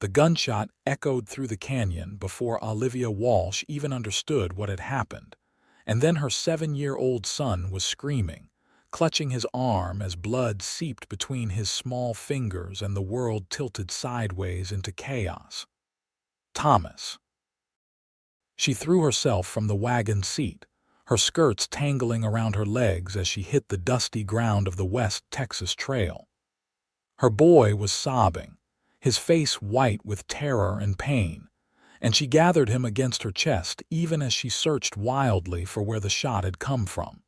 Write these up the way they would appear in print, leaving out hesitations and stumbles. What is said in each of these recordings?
The gunshot echoed through the canyon before Olivia Walsh even understood what had happened, and then her 7-year-old son was screaming, clutching his arm as blood seeped between his small fingers and the world tilted sideways into chaos. Thomas. She threw herself from the wagon seat, her skirts tangling around her legs as she hit the dusty ground of the West Texas Trail. Her boy was sobbing, his face white with terror and pain, and she gathered him against her chest even as she searched wildly for where the shot had come from.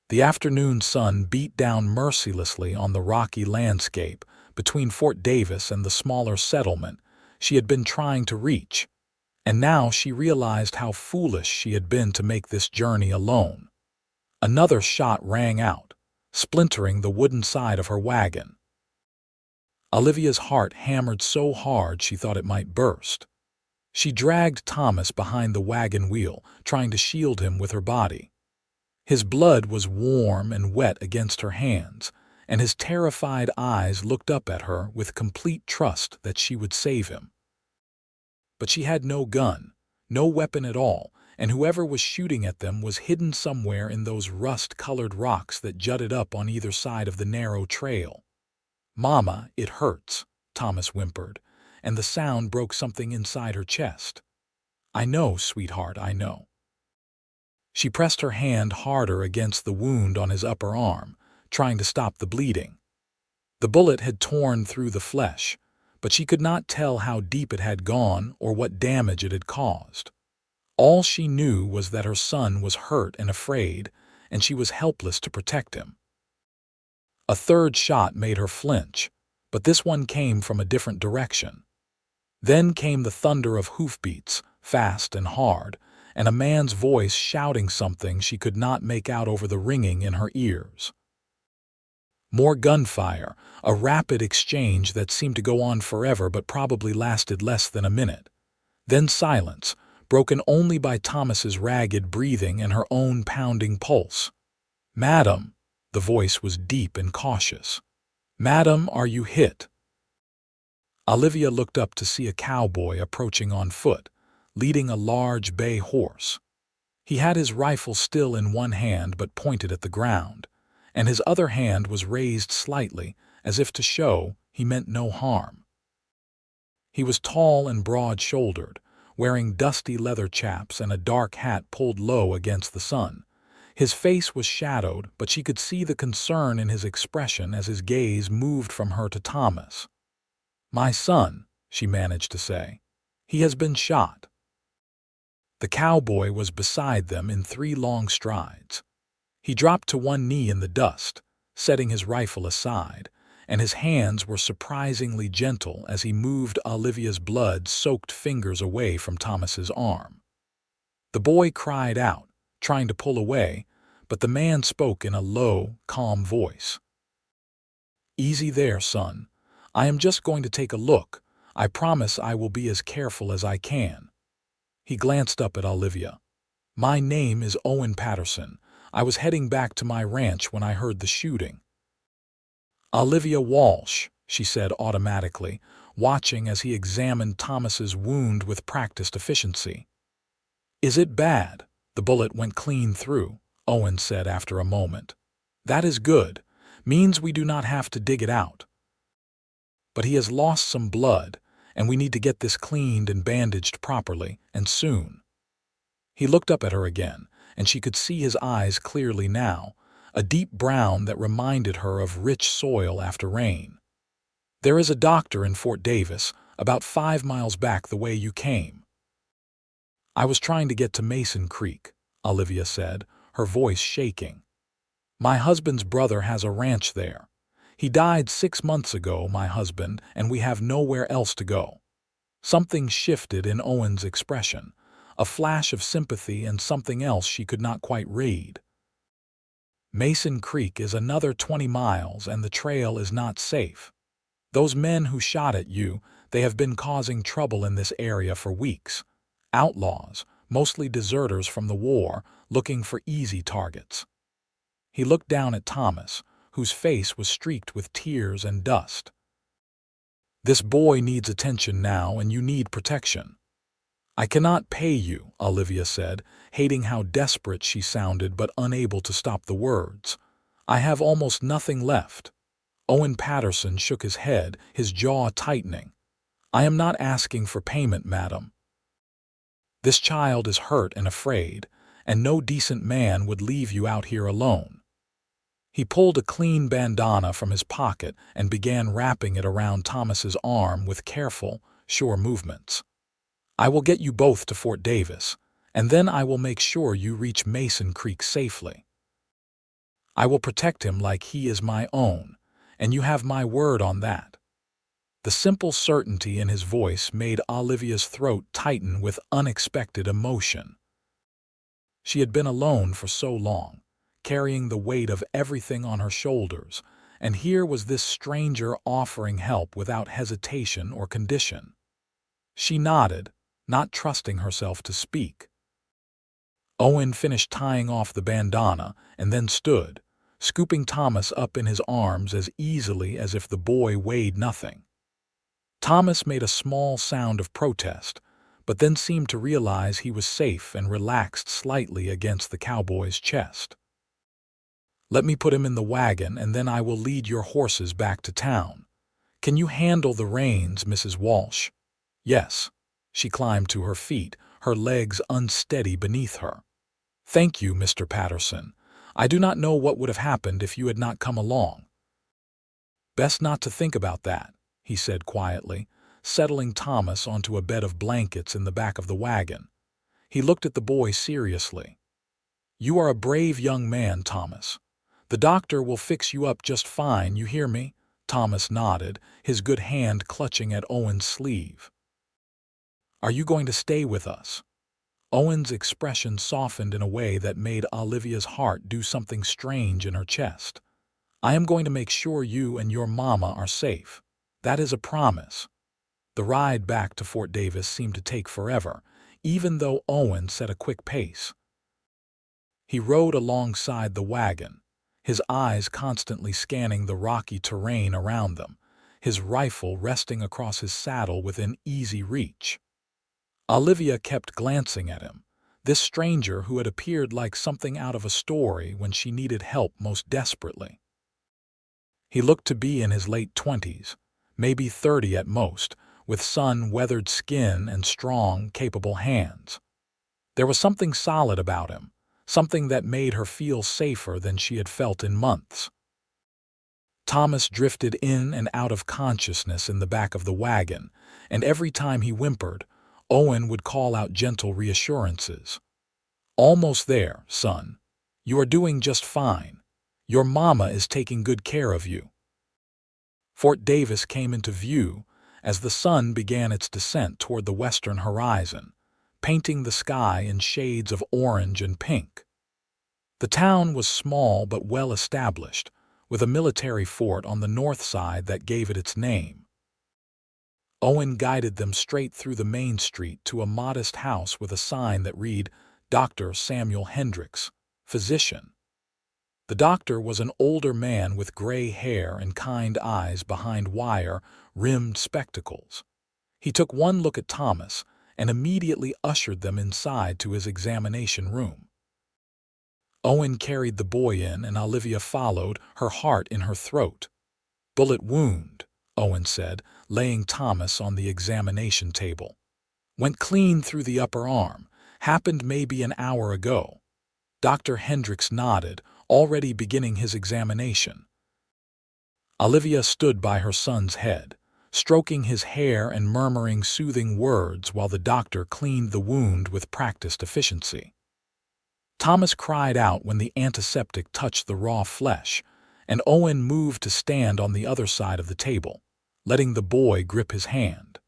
The afternoon sun beat down mercilessly on the rocky landscape between Fort Davis and the smaller settlement she had been trying to reach, and now she realized how foolish she had been to make this journey alone. Another shot rang out, splintering the wooden side of her wagon. Olivia's heart hammered so hard she thought it might burst. She dragged Thomas behind the wagon wheel, trying to shield him with her body. His blood was warm and wet against her hands, and his terrified eyes looked up at her with complete trust that she would save him. But she had no gun, no weapon at all, and whoever was shooting at them was hidden somewhere in those rust-colored rocks that jutted up on either side of the narrow trail. "Mama, it hurts," Thomas whimpered, and the sound broke something inside her chest. "I know, sweetheart, I know." She pressed her hand harder against the wound on his upper arm, trying to stop the bleeding. The bullet had torn through the flesh, but she could not tell how deep it had gone or what damage it had caused. All she knew was that her son was hurt and afraid, and she was helpless to protect him. A third shot made her flinch, but this one came from a different direction. Then came the thunder of hoofbeats, fast and hard, and a man's voice shouting something she could not make out over the ringing in her ears. More gunfire, a rapid exchange that seemed to go on forever but probably lasted less than a minute. Then silence, broken only by Thomas's ragged breathing and her own pounding pulse. "Madam," the voice was deep and cautious. "Madam, are you hit?" Olivia looked up to see a cowboy approaching on foot, leading a large bay horse. He had his rifle still in one hand but pointed at the ground, and his other hand was raised slightly, as if to show he meant no harm. He was tall and broad-shouldered, wearing dusty leather chaps and a dark hat pulled low against the sun. His face was shadowed, but she could see the concern in his expression as his gaze moved from her to Thomas. "My son," she managed to say. "He has been shot." The cowboy was beside them in 3 long strides. He dropped to one knee in the dust, setting his rifle aside, and his hands were surprisingly gentle as he moved Olivia's blood-soaked fingers away from Thomas's arm. The boy cried out, trying to pull away, but the man spoke in a low, calm voice. "Easy there, son. I am just going to take a look. I promise I will be as careful as I can." He glanced up at Olivia. "My name is Owen Patterson. I was heading back to my ranch when I heard the shooting." "Olivia Walsh," she said automatically, watching as he examined Thomas's wound with practiced efficiency. "Is it bad?" "The bullet went clean through," Owen said after a moment. "That is good. Means we do not have to dig it out. But he has lost some blood, and we need to get this cleaned and bandaged properly, and soon." He looked up at her again, and she could see his eyes clearly now, a deep brown that reminded her of rich soil after rain. "There is a doctor in Fort Davis, about 5 miles back the way you came." "I was trying to get to Mason Creek," Olivia said, her voice shaking. "My husband's brother has a ranch there. He died 6 months ago, my husband, and we have nowhere else to go." Something shifted in Owen's expression, a flash of sympathy and something else she could not quite read. "Mason Creek is another 20 miles and the trail is not safe. Those men who shot at you, they have been causing trouble in this area for weeks. Outlaws, mostly deserters from the war, looking for easy targets." He looked down at Thomas, whose face was streaked with tears and dust. This boy needs attention now, and you need protection." "I cannot pay you," Olivia said, hating how desperate she sounded but unable to stop the words. "I have almost nothing left." Owen Patterson shook his head, his jaw tightening. "I am not asking for payment, madam. This child is hurt and afraid, and no decent man would leave you out here alone." He pulled a clean bandana from his pocket and began wrapping it around Thomas's arm with careful, sure movements. "I will get you both to Fort Davis, and then I will make sure you reach Mason Creek safely. I will protect him like he is my own, and you have my word on that." The simple certainty in his voice made Olivia's throat tighten with unexpected emotion. She had been alone for so long, carrying the weight of everything on her shoulders, and here was this stranger offering help without hesitation or condition. She nodded, not trusting herself to speak. Owen finished tying off the bandana and then stood, scooping Thomas up in his arms as easily as if the boy weighed nothing. Thomas made a small sound of protest, but then seemed to realize he was safe and relaxed slightly against the cowboy's chest. "Let me put him in the wagon, and then I will lead your horses back to town. Can you handle the reins, Mrs. Walsh?" "Yes." She climbed to her feet, her legs unsteady beneath her. "Thank you, Mr. Patterson. I do not know what would have happened if you had not come along." "Best not to think about that," he said quietly, settling Thomas onto a bed of blankets in the back of the wagon. He looked at the boy seriously. "You are a brave young man, Thomas. The doctor will fix you up just fine, you hear me?" Thomas nodded, his good hand clutching at Owen's sleeve. "Are you going to stay with us?" Owen's expression softened in a way that made Olivia's heart do something strange in her chest. "I am going to make sure you and your mama are safe. That is a promise." The ride back to Fort Davis seemed to take forever, even though Owen set a quick pace. He rode alongside the wagon, his eyes constantly scanning the rocky terrain around them, his rifle resting across his saddle within easy reach. Olivia kept glancing at him, this stranger who had appeared like something out of a story when she needed help most desperately. He looked to be in his late 20s, maybe 30 at most, with sun-weathered skin and strong, capable hands. There was something solid about him, something that made her feel safer than she had felt in months. Thomas drifted in and out of consciousness in the back of the wagon, and every time he whimpered, Owen would call out gentle reassurances. "Almost there, son. You are doing just fine. Your mama is taking good care of you." Fort Davis came into view as the sun began its descent toward the western horizon, painting the sky in shades of orange and pink. The town was small but well established, with a military fort on the north side that gave it its name. Owen guided them straight through the main street to a modest house with a sign that read, "Dr. Samuel Hendricks, Physician." The doctor was an older man with gray hair and kind eyes behind wire-rimmed spectacles. He took one look at Thomas and immediately ushered them inside to his examination room. Owen carried the boy in and Olivia followed, her heart in her throat. "Bullet wound," Owen said, laying Thomas on the examination table. "Went clean through the upper arm. Happened maybe an hour ago." Dr. Hendricks nodded, already beginning his examination. Olivia stood by her son's head, stroking his hair and murmuring soothing words while the doctor cleaned the wound with practiced efficiency. Thomas cried out when the antiseptic touched the raw flesh, and Owen moved to stand on the other side of the table, letting the boy grip his hand.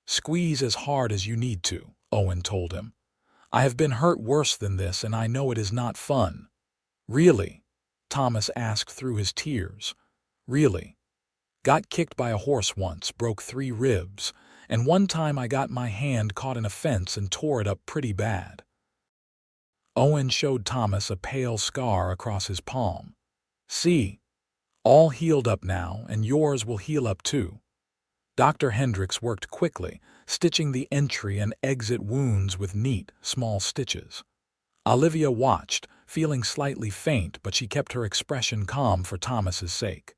"Squeeze as hard as you need to," Owen told him. "I have been hurt worse than this, and I know it is not fun." "Really?" Thomas asked through his tears. "Really. Got kicked by a horse once, broke 3 ribs, and one time I got my hand caught in a fence and tore it up pretty bad." Owen showed Thomas a pale scar across his palm. "See? All healed up now, and yours will heal up too." Dr. Hendricks worked quickly, stitching the entry and exit wounds with neat, small stitches. Olivia watched, feeling slightly faint, but she kept her expression calm for Thomas's sake.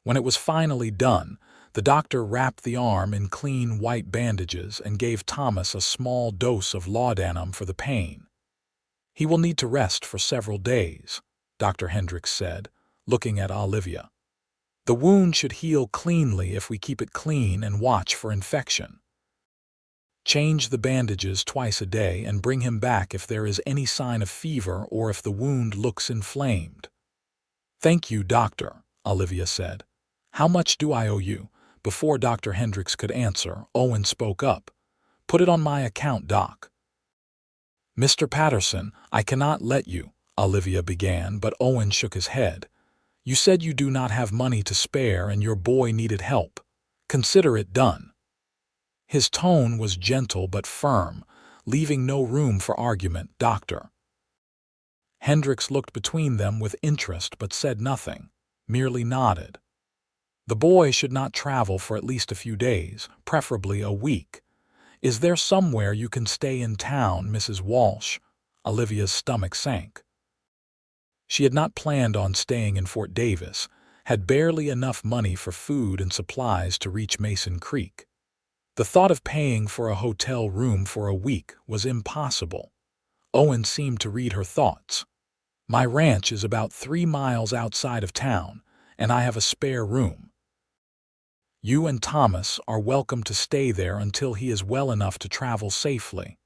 When it was finally done, the doctor wrapped the arm in clean white bandages and gave Thomas a small dose of laudanum for the pain. "He will need to rest for several days," Dr. Hendricks said, looking at Olivia. "The wound should heal cleanly if we keep it clean and watch for infection. Change the bandages twice a day and bring him back if there is any sign of fever or if the wound looks inflamed." "Thank you, doctor," Olivia said. "How much do I owe you?" Before Dr. Hendricks could answer, Owen spoke up. "Put it on my account, Doc." "Mr. Patterson, I cannot let you," Olivia began, but Owen shook his head. "You said you do not have money to spare and your boy needed help. Consider it done." His tone was gentle but firm, leaving no room for argument. "Doctor." Hendricks looked between them with interest but said nothing, merely nodded. "The boy should not travel for at least a few days, preferably a week. Is there somewhere you can stay in town, Mrs. Walsh?" Olivia's stomach sank. She had not planned on staying in Fort Davis, had barely enough money for food and supplies to reach Mason Creek. The thought of paying for a hotel room for a week was impossible. Owen seemed to read her thoughts. "My ranch is about 3 miles outside of town, and I have a spare room. You and Thomas are welcome to stay there until he is well enough to travel safely."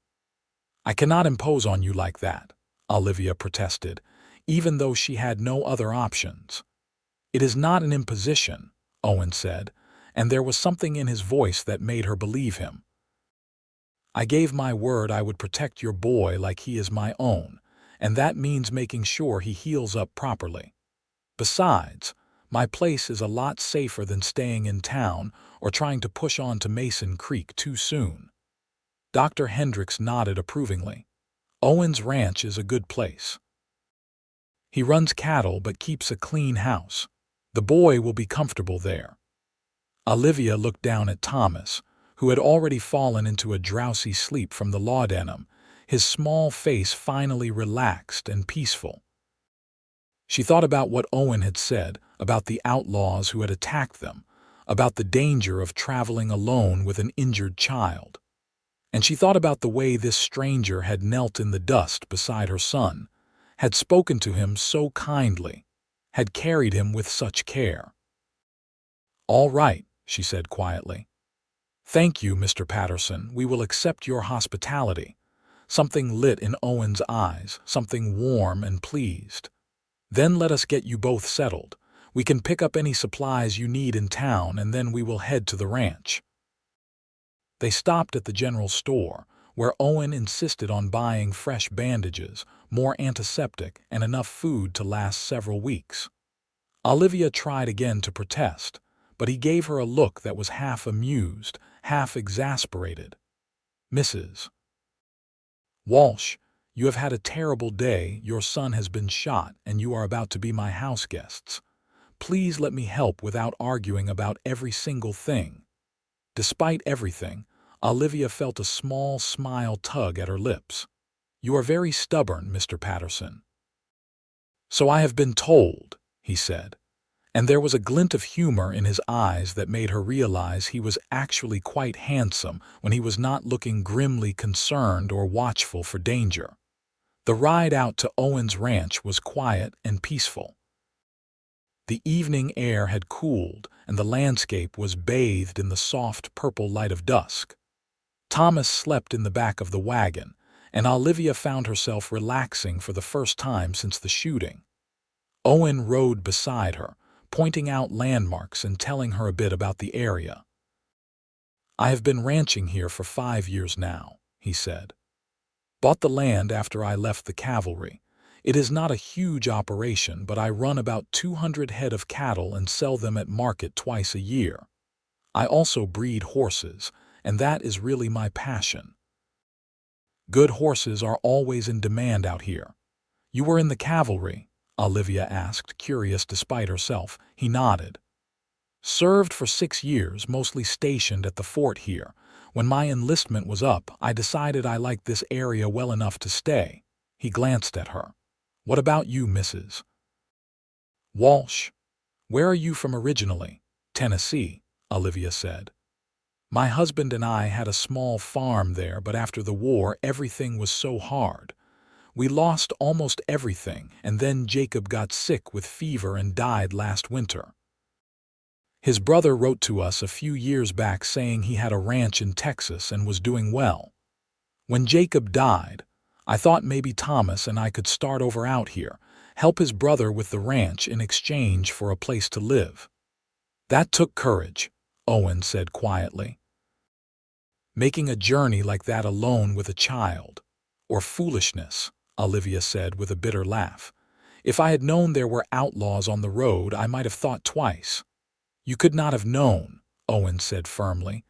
"I cannot impose on you like that," Olivia protested, even though she had no other options. "It is not an imposition," Owen said, and there was something in his voice that made her believe him. "I gave my word I would protect your boy like he is my own, and that means making sure he heals up properly. Besides, my place is a lot safer than staying in town or trying to push on to Mason Creek too soon." Dr. Hendricks nodded approvingly. "Owen's ranch is a good place. He runs cattle but keeps a clean house. The boy will be comfortable there." Olivia looked down at Thomas, who had already fallen into a drowsy sleep from the laudanum, his small face finally relaxed and peaceful. She thought about what Owen had said, about the outlaws who had attacked them, about the danger of traveling alone with an injured child. And she thought about the way this stranger had knelt in the dust beside her son, had spoken to him so kindly, had carried him with such care. "All right," she said quietly. "Thank you, Mr. Patterson. We will accept your hospitality." Something lit in Owen's eyes, something warm and pleased. "Then let us get you both settled. We can pick up any supplies you need in town, and then we will head to the ranch." They stopped at the general store, where Owen insisted on buying fresh bandages, more antiseptic, and enough food to last several weeks. Olivia tried again to protest, but he gave her a look that was half amused, half exasperated. "Mrs. Walsh, you have had a terrible day. Your son has been shot, and you are about to be my house guests. Please let me help without arguing about every single thing." Despite everything, Olivia felt a small smile tug at her lips. "You are very stubborn, Mr. Patterson." "So I have been told," he said, and there was a glint of humor in his eyes that made her realize he was actually quite handsome when he was not looking grimly concerned or watchful for danger. The ride out to Owen's ranch was quiet and peaceful. The evening air had cooled, and the landscape was bathed in the soft purple light of dusk. Thomas slept in the back of the wagon, and Olivia found herself relaxing for the first time since the shooting. Owen rode beside her, pointing out landmarks and telling her a bit about the area. "I have been ranching here for 5 years now," he said. "Bought the land after I left the cavalry. It is not a huge operation, but I run about 200 head of cattle and sell them at market twice a year. I also breed horses, and that is really my passion. Good horses are always in demand out here." "You were in the cavalry?" Olivia asked, curious despite herself. He nodded. Served for 6 years, mostly stationed at the fort here. When my enlistment was up, I decided I liked this area well enough to stay. He glanced at her. What about you, Mrs. Walsh? Where are you from originally? Tennessee, Olivia said. My husband and I had a small farm there, but after the war, everything was so hard. We lost almost everything, and then Jacob got sick with fever and died last winter. His brother wrote to us a few years back saying he had a ranch in Texas and was doing well. When Jacob died, I thought maybe Thomas and I could start over out here, help his brother with the ranch in exchange for a place to live. That took courage, Owen said quietly. Making a journey like that alone with a child. Or foolishness, Olivia said with a bitter laugh. If I had known there were outlaws on the road, I might have thought twice. You could not have known, Owen said firmly,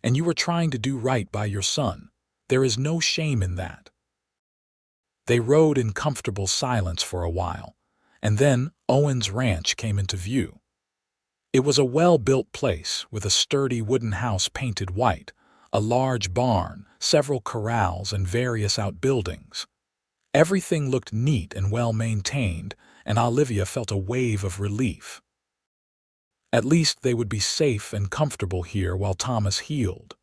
and you were trying to do right by your son. There is no shame in that. They rode in comfortable silence for a while, and then Owen's ranch came into view. It was a well-built place with a sturdy wooden house painted white, a large barn, several corrals, and various outbuildings. Everything looked neat and well-maintained, and Olivia felt a wave of relief. At least they would be safe and comfortable here while Thomas healed.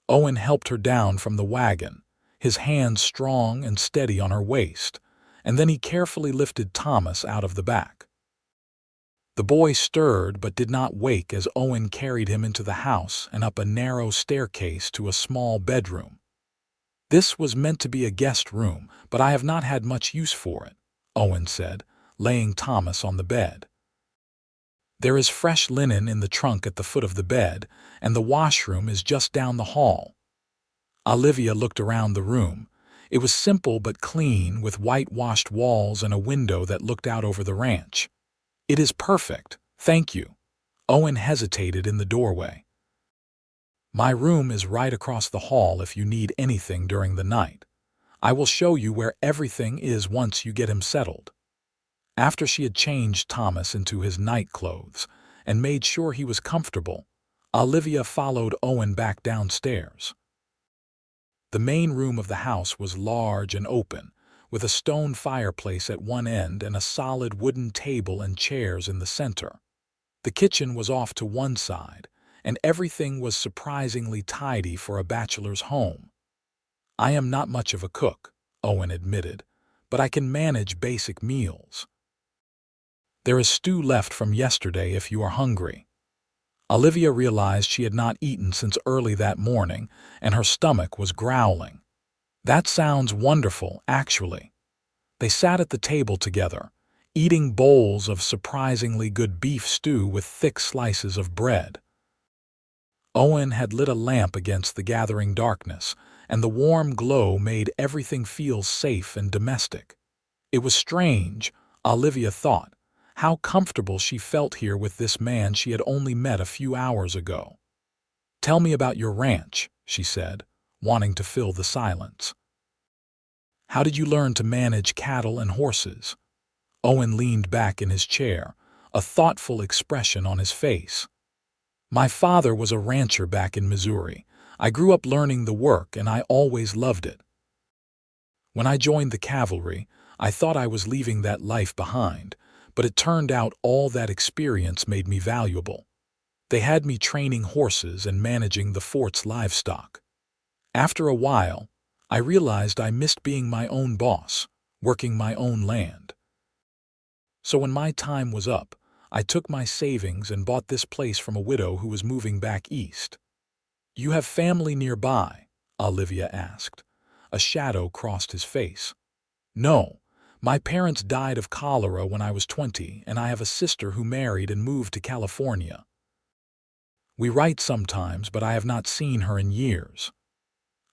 Owen helped her down from the wagon, his hands strong and steady on her waist, and then he carefully lifted Thomas out of the back. The boy stirred but did not wake as Owen carried him into the house and up a narrow staircase to a small bedroom. This was meant to be a guest room, but I have not had much use for it, Owen said, laying Thomas on the bed. There is fresh linen in the trunk at the foot of the bed, and the washroom is just down the hall. Olivia looked around the room. It was simple but clean, with whitewashed walls and a window that looked out over the ranch. It is perfect, thank you. Owen hesitated in the doorway. My room is right across the hall if you need anything during the night. I will show you where everything is once you get him settled. After she had changed Thomas into his night clothes and made sure he was comfortable, Olivia followed Owen back downstairs. The main room of the house was large and open, with a stone fireplace at one end and a solid wooden table and chairs in the center. The kitchen was off to one side, and everything was surprisingly tidy for a bachelor's home. I am not much of a cook, Owen admitted, but I can manage basic meals. There is stew left from yesterday if you are hungry. Olivia realized she had not eaten since early that morning, and her stomach was growling. That sounds wonderful, actually. They sat at the table together, eating bowls of surprisingly good beef stew with thick slices of bread. Owen had lit a lamp against the gathering darkness, and the warm glow made everything feel safe and domestic. It was strange, Olivia thought, how comfortable she felt here with this man she had only met a few hours ago. Tell me about your ranch, she said, wanting to fill the silence. How did you learn to manage cattle and horses? Owen leaned back in his chair, a thoughtful expression on his face. My father was a rancher back in Missouri. I grew up learning the work and I always loved it. When I joined the cavalry, I thought I was leaving that life behind, but it turned out all that experience made me valuable. They had me training horses and managing the fort's livestock. After a while, I realized I missed being my own boss, working my own land. So when my time was up, I took my savings and bought this place from a widow who was moving back east. You have family nearby? Olivia asked. A shadow crossed his face. No. My parents died of cholera when I was 20, and I have a sister who married and moved to California. We write sometimes, but I have not seen her in years.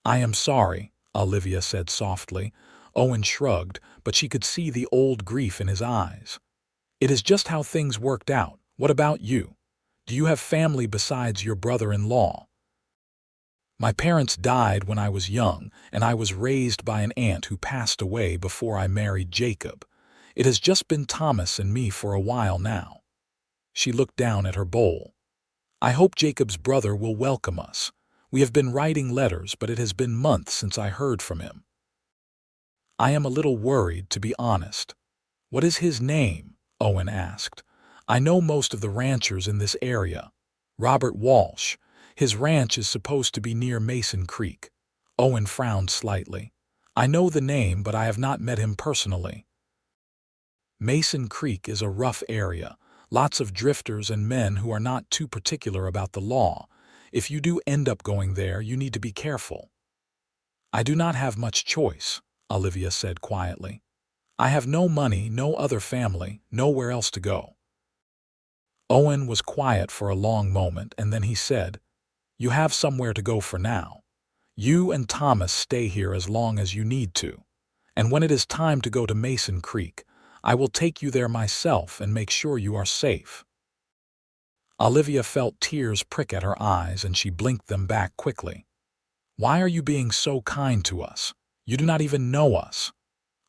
I am sorry, Olivia said softly. Owen shrugged, but she could see the old grief in his eyes. It is just how things worked out. What about you? Do you have family besides your brother-in-law? My parents died when I was young, and I was raised by an aunt who passed away before I married Jacob. It has just been Thomas and me for a while now. She looked down at her bowl. I hope Jacob's brother will welcome us. We have been writing letters, but it has been months since I heard from him. I am a little worried, to be honest. What is his name? Owen asked. I know most of the ranchers in this area. Robert Walsh. His ranch is supposed to be near Mason Creek. Owen frowned slightly. I know the name, but I have not met him personally. Mason Creek is a rough area. Lots of drifters and men who are not too particular about the law. If you do end up going there, you need to be careful. I do not have much choice, Olivia said quietly. I have no money, no other family, nowhere else to go. Owen was quiet for a long moment, and then he said, You have somewhere to go for now. You and Thomas stay here as long as you need to. And when it is time to go to Mason Creek, I will take you there myself and make sure you are safe. Olivia felt tears prick at her eyes, and she blinked them back quickly. Why are you being so kind to us? You do not even know us.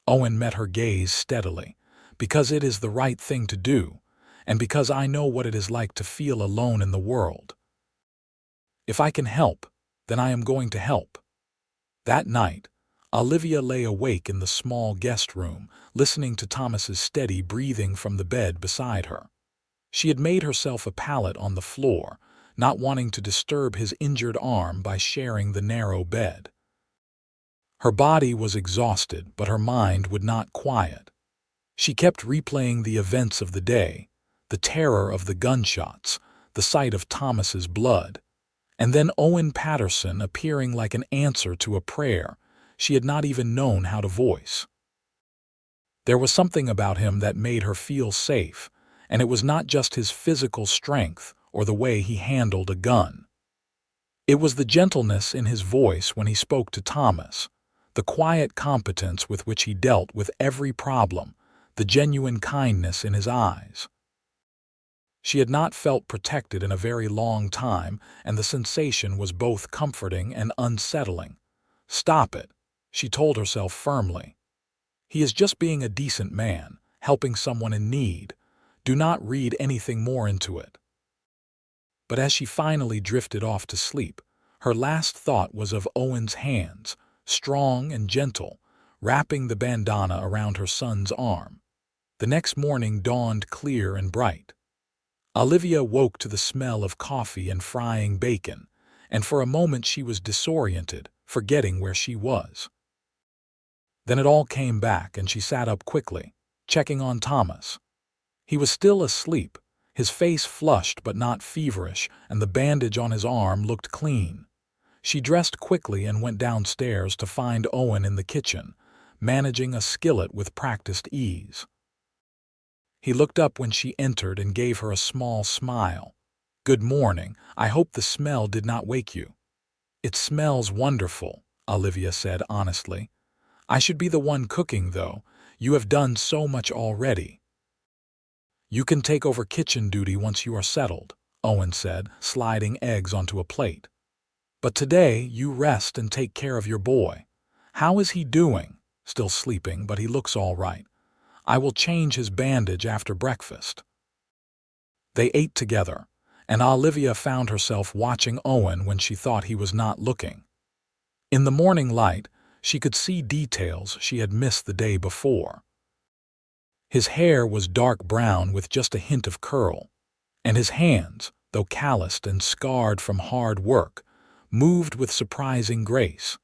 Owen met her gaze steadily. Because it is the right thing to do, and because I know what it is like to feel alone in the world. If I can help, then I am going to help. That night, Olivia lay awake in the small guest room, listening to Thomas's steady breathing from the bed beside her. She had made herself a pallet on the floor, not wanting to disturb his injured arm by sharing the narrow bed. Her body was exhausted, but her mind would not quiet. She kept replaying the events of the day, the terror of the gunshots, the sight of Thomas's blood, and then Owen Patterson appearing like an answer to a prayer she had not even known how to voice. There was something about him that made her feel safe, and it was not just his physical strength or the way he handled a gun. It was the gentleness in his voice when he spoke to Thomas, the quiet competence with which he dealt with every problem, the genuine kindness in his eyes. She had not felt protected in a very long time, and the sensation was both comforting and unsettling. Stop it, she told herself firmly. He is just being a decent man, helping someone in need. Do not read anything more into it. But as she finally drifted off to sleep, her last thought was of Owen's hands, strong and gentle, wrapping the bandana around her son's arm. The next morning dawned clear and bright. Olivia woke to the smell of coffee and frying bacon, and for a moment she was disoriented, forgetting where she was. Then it all came back, and she sat up quickly, checking on Thomas. He was still asleep, his face flushed but not feverish, and the bandage on his arm looked clean. She dressed quickly and went downstairs to find Owen in the kitchen, managing a skillet with practiced ease. He looked up when she entered and gave her a small smile. Good morning. I hope the smell did not wake you. It smells wonderful, Olivia said honestly. I should be the one cooking, though. You have done so much already. You can take over kitchen duty once you are settled, Owen said, sliding eggs onto a plate. But today you rest and take care of your boy. How is he doing? Still sleeping, but he looks all right. I will change his bandage after breakfast. They ate together, and Olivia found herself watching Owen when she thought he was not looking. In the morning light, she could see details she had missed the day before. His hair was dark brown with just a hint of curl, and his hands, though calloused and scarred from hard work, moved with surprising grace.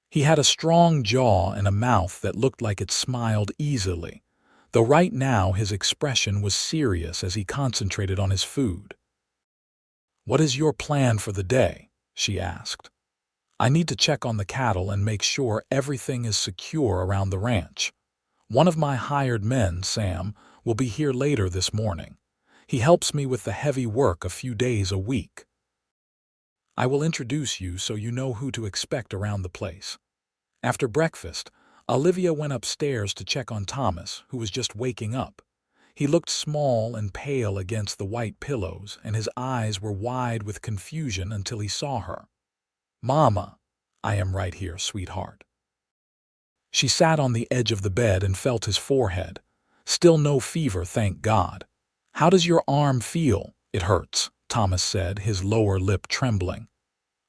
He had a strong jaw and a mouth that looked like it smiled easily, though right now his expression was serious as he concentrated on his food. "What is your plan for the day?" she asked. "I need to check on the cattle and make sure everything is secure around the ranch. One of my hired men, Sam, will be here later this morning. He helps me with the heavy work a few days a week. I will introduce you so you know who to expect around the place." After breakfast, Olivia went upstairs to check on Thomas, who was just waking up. He looked small and pale against the white pillows, and his eyes were wide with confusion until he saw her. "Mama, I am right here, sweetheart." She sat on the edge of the bed and felt his forehead. "Still no fever, thank God. How does your arm feel?" "It hurts," Thomas said, his lower lip trembling.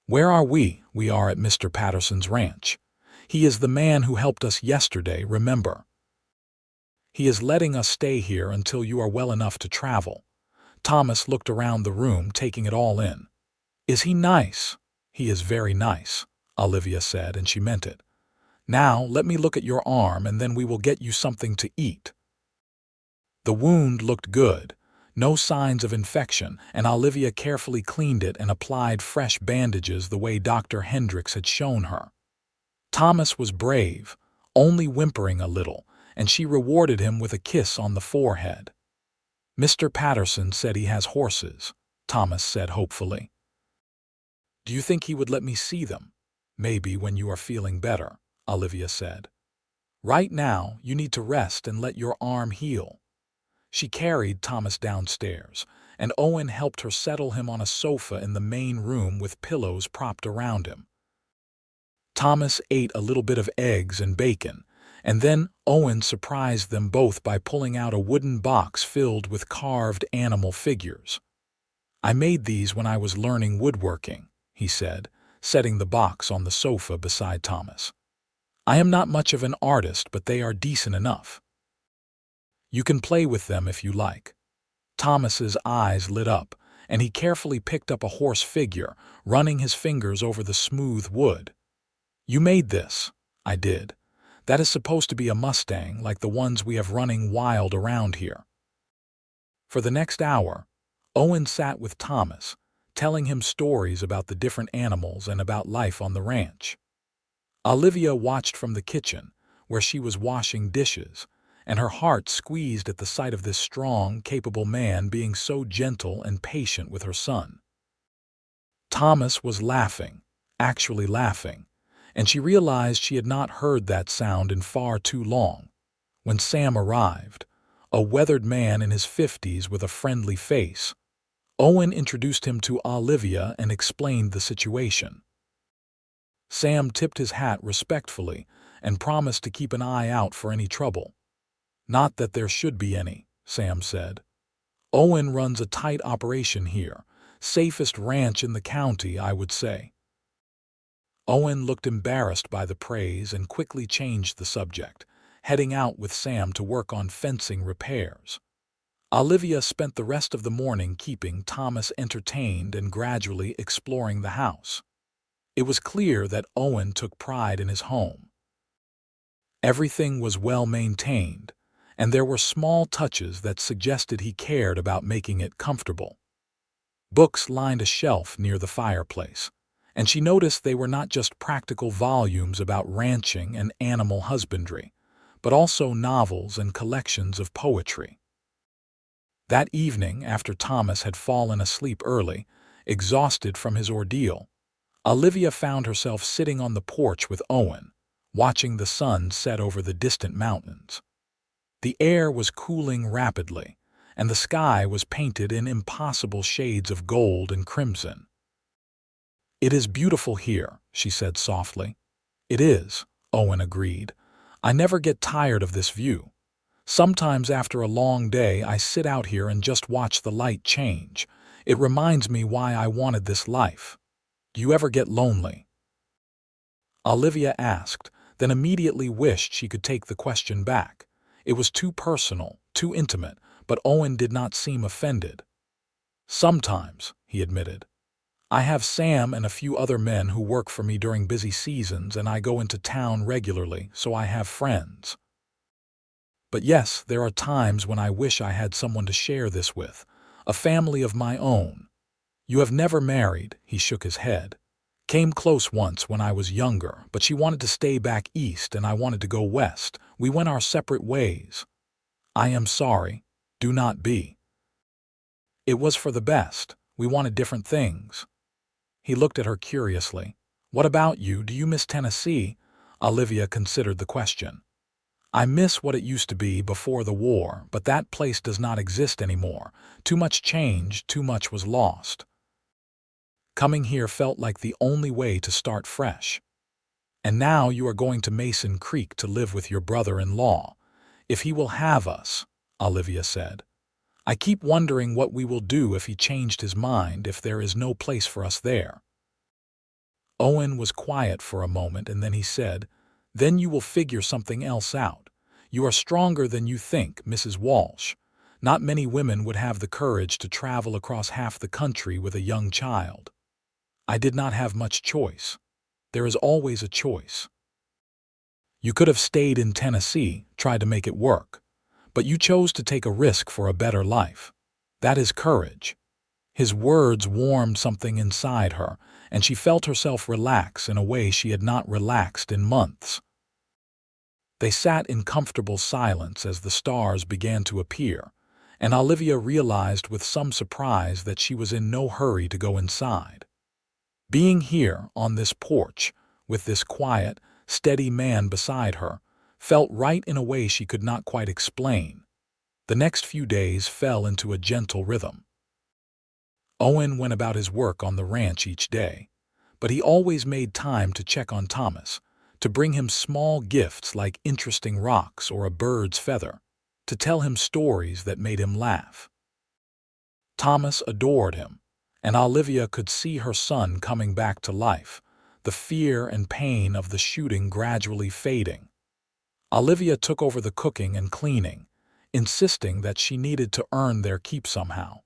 "Where are we?" "We are at Mr. Patterson's ranch. He is the man who helped us yesterday, remember? He is letting us stay here until you are well enough to travel." Thomas looked around the room, taking it all in. "Is he nice?" "He is very nice," Olivia said, and she meant it. "Now, let me look at your arm, and then we will get you something to eat." The wound looked good. No signs of infection, and Olivia carefully cleaned it and applied fresh bandages the way Dr. Hendricks had shown her. Thomas was brave, only whimpering a little, and she rewarded him with a kiss on the forehead. "Mr. Patterson said he has horses," Thomas said hopefully. "Do you think he would let me see them?" "Maybe when you are feeling better," Olivia said. "Right now, you need to rest and let your arm heal." She carried Thomas downstairs, and Owen helped her settle him on a sofa in the main room with pillows propped around him. Thomas ate a little bit of eggs and bacon, and then Owen surprised them both by pulling out a wooden box filled with carved animal figures. "I made these when I was learning woodworking," he said, setting the box on the sofa beside Thomas. "I am not much of an artist, but they are decent enough. You can play with them if you like." Thomas's eyes lit up, and he carefully picked up a horse figure, running his fingers over the smooth wood. "You made this." "I did. That is supposed to be a Mustang, like the ones we have running wild around here." For the next hour, Owen sat with Thomas, telling him stories about the different animals and about life on the ranch. Olivia watched from the kitchen, where she was washing dishes, and her heart squeezed at the sight of this strong, capable man being so gentle and patient with her son. Thomas was laughing, actually laughing, and she realized she had not heard that sound in far too long. When Sam arrived, a weathered man in his 50s with a friendly face, Owen introduced him to Olivia and explained the situation. Sam tipped his hat respectfully and promised to keep an eye out for any trouble. "Not that there should be any," Sam said. "Owen runs a tight operation here, safest ranch in the county, I would say." Owen looked embarrassed by the praise and quickly changed the subject, heading out with Sam to work on fencing repairs. Olivia spent the rest of the morning keeping Thomas entertained and gradually exploring the house. It was clear that Owen took pride in his home. Everything was well maintained, and there were small touches that suggested he cared about making it comfortable. Books lined a shelf near the fireplace, and she noticed they were not just practical volumes about ranching and animal husbandry, but also novels and collections of poetry. That evening, after Thomas had fallen asleep early, exhausted from his ordeal, Olivia found herself sitting on the porch with Owen, watching the sun set over the distant mountains. The air was cooling rapidly, and the sky was painted in impossible shades of gold and crimson. "It is beautiful here," she said softly. "It is," Owen agreed. "I never get tired of this view. Sometimes after a long day I sit out here and just watch the light change. It reminds me why I wanted this life." "Do you ever get lonely?" Olivia asked, then immediately wished she could take the question back. It was too personal, too intimate, but Owen did not seem offended. "Sometimes," he admitted. "I have Sam and a few other men who work for me during busy seasons, and I go into town regularly, so I have friends. But yes, there are times when I wish I had someone to share this with, a family of my own." "You have never married," he shook his head. "Came close once when I was younger, but she wanted to stay back east and I wanted to go west. We went our separate ways." "I am sorry. Do not be. It was for the best. We wanted different things." He looked at her curiously. "What about you? Do you miss Tennessee?" Olivia considered the question. "I miss what it used to be before the war, but that place does not exist anymore. Too much changed, too much was lost. Coming here felt like the only way to start fresh. And now you are going to Mason Creek to live with your brother-in-law, if he will have us," Olivia said. I keep wondering what we will do if he changed his mind, if there is no place for us there." Owen was quiet for a moment, and then he said, "Then you will figure something else out. You are stronger than you think, Mrs. Walsh. Not many women would have the courage to travel across half the country with a young child. I did not have much choice. There is always a choice. You could have stayed in Tennessee, tried to make it work. But you chose to take a risk for a better life. That is courage." His words warmed something inside her, and she felt herself relax in a way she had not relaxed in months. They sat in comfortable silence as the stars began to appear, and Olivia realized with some surprise that she was in no hurry to go inside. Being here, on this porch, with this quiet, steady man beside her, felt right in a way she could not quite explain. The next few days fell into a gentle rhythm. Owen went about his work on the ranch each day, but he always made time to check on Thomas, to bring him small gifts like interesting rocks or a bird's feather, to tell him stories that made him laugh. Thomas adored him, and Olivia could see her son coming back to life, the fear and pain of the shooting gradually fading. Olivia took over the cooking and cleaning, insisting that she needed to earn their keep somehow.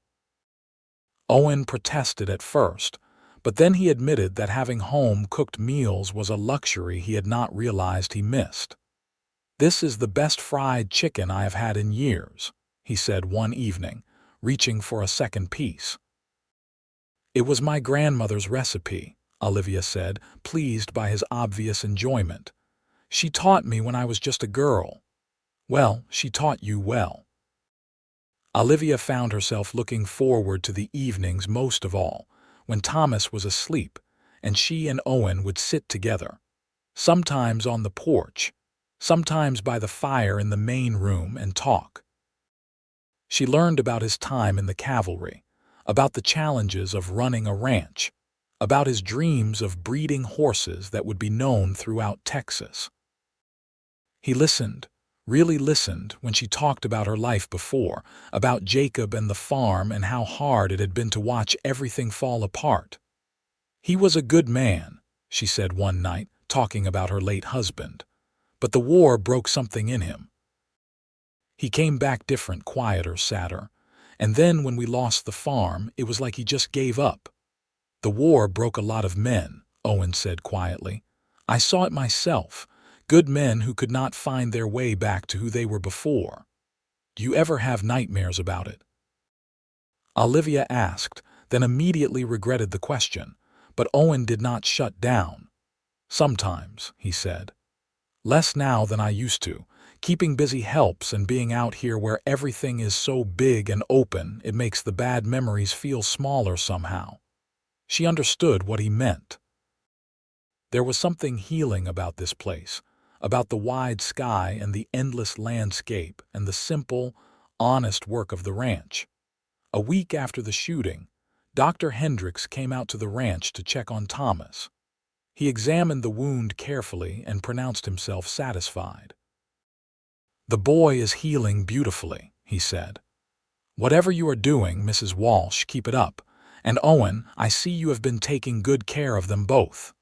Owen protested at first, but then he admitted that having home-cooked meals was a luxury he had not realized he missed. "This is the best fried chicken I have had in years," he said one evening, reaching for a second piece. "It was my grandmother's recipe," Olivia said, pleased by his obvious enjoyment. "She taught me when I was just a girl." "Well, she taught you well." Olivia found herself looking forward to the evenings most of all, when Thomas was asleep, and she and Owen would sit together, sometimes on the porch, sometimes by the fire in the main room, and talk. She learned about his time in the cavalry, about the challenges of running a ranch, about his dreams of breeding horses that would be known throughout Texas. He listened, really listened, when she talked about her life before, about Jacob and the farm and how hard it had been to watch everything fall apart. "He was a good man," she said one night, talking about her late husband, "but the war broke something in him. He came back different, quieter, sadder, and then when we lost the farm, it was like he just gave up." "The war broke a lot of men," Owen said quietly. "I saw it myself. Good men who could not find their way back to who they were before. Do you ever have nightmares about it?" Olivia asked, then immediately regretted the question, but Owen did not shut down. "Sometimes," he said. "Less now than I used to. Keeping busy helps, and being out here where everything is so big and open, it makes the bad memories feel smaller somehow." She understood what he meant. There was something healing about this place, about the wide sky and the endless landscape and the simple, honest work of the ranch. A week after the shooting, Dr. Hendricks came out to the ranch to check on Thomas. He examined the wound carefully and pronounced himself satisfied. "The boy is healing beautifully," he said. "Whatever you are doing, Mrs. Walsh, keep it up. And Owen, I see you have been taking good care of them both."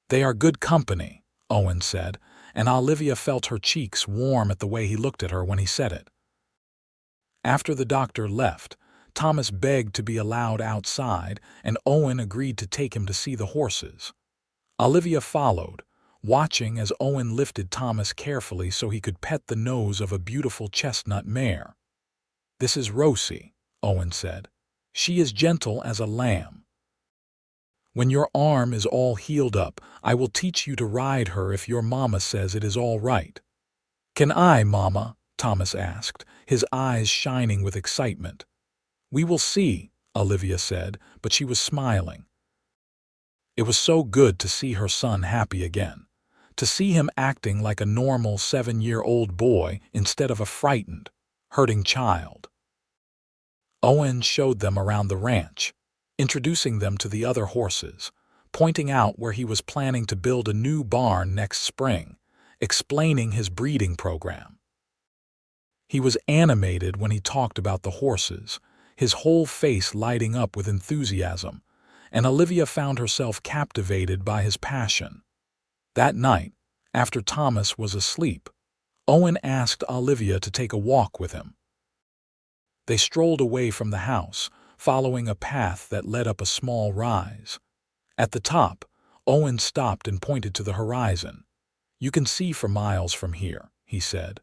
"They are good company," Owen said, and Olivia felt her cheeks warm at the way he looked at her when he said it. After the doctor left, Thomas begged to be allowed outside, and Owen agreed to take him to see the horses. Olivia followed, watching as Owen lifted Thomas carefully so he could pet the nose of a beautiful chestnut mare. "This is Rosie," Owen said. "She is gentle as a lamb. When your arm is all healed up, I will teach you to ride her if your mama says it is all right." "Can I, Mama?" Thomas asked, his eyes shining with excitement. "We will see," Olivia said, but she was smiling. It was so good to see her son happy again, to see him acting like a normal 7-year-old boy instead of a frightened, hurting child. Owen showed them around the ranch, introducing them to the other horses, pointing out where he was planning to build a new barn next spring, explaining his breeding program. He was animated when he talked about the horses, his whole face lighting up with enthusiasm, and Olivia found herself captivated by his passion. That night, after Thomas was asleep, Owen asked Olivia to take a walk with him. They strolled away from the house, following a path that led up a small rise. At the top, Owen stopped and pointed to the horizon. "You can see for miles from here," he said.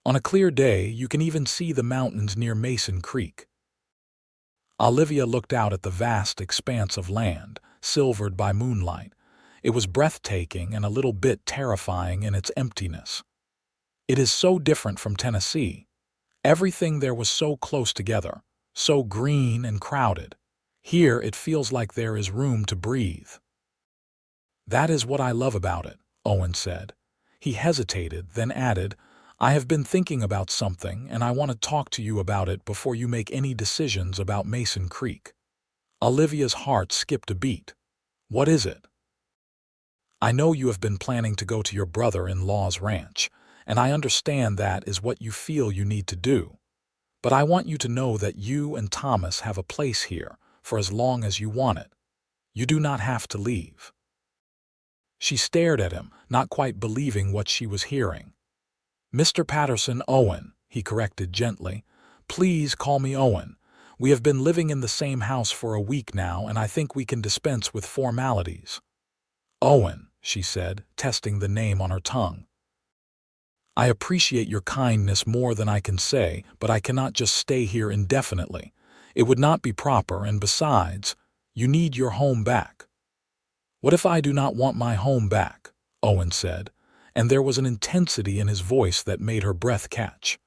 "On a clear day, you can even see the mountains near Mason Creek." Olivia looked out at the vast expanse of land, silvered by moonlight. It was breathtaking and a little bit terrifying in its emptiness. "It is so different from Tennessee. Everything there was so close together, so green and crowded. Here it feels like there is room to breathe." "That is what I love about it," Owen said. He hesitated, then added, "I have been thinking about something, and I want to talk to you about it before you make any decisions about Mason Creek." Olivia's heart skipped a beat. "What is it?" "I know you have been planning to go to your brother-in-law's ranch, and I understand that is what you feel you need to do. But I want you to know that you and Thomas have a place here for as long as you want it. You do not have to leave." She stared at him, not quite believing what she was hearing. "Mr. Patterson, Owen," he corrected gently. "Please call me Owen. We have been living in the same house for a week now, and I think we can dispense with formalities." "Owen," she said, testing the name on her tongue. "I appreciate your kindness more than I can say, but I cannot just stay here indefinitely. It would not be proper, and besides, you need your home back." "What if I do not want my home back?" Owen said, and there was an intensity in his voice that made her breath catch.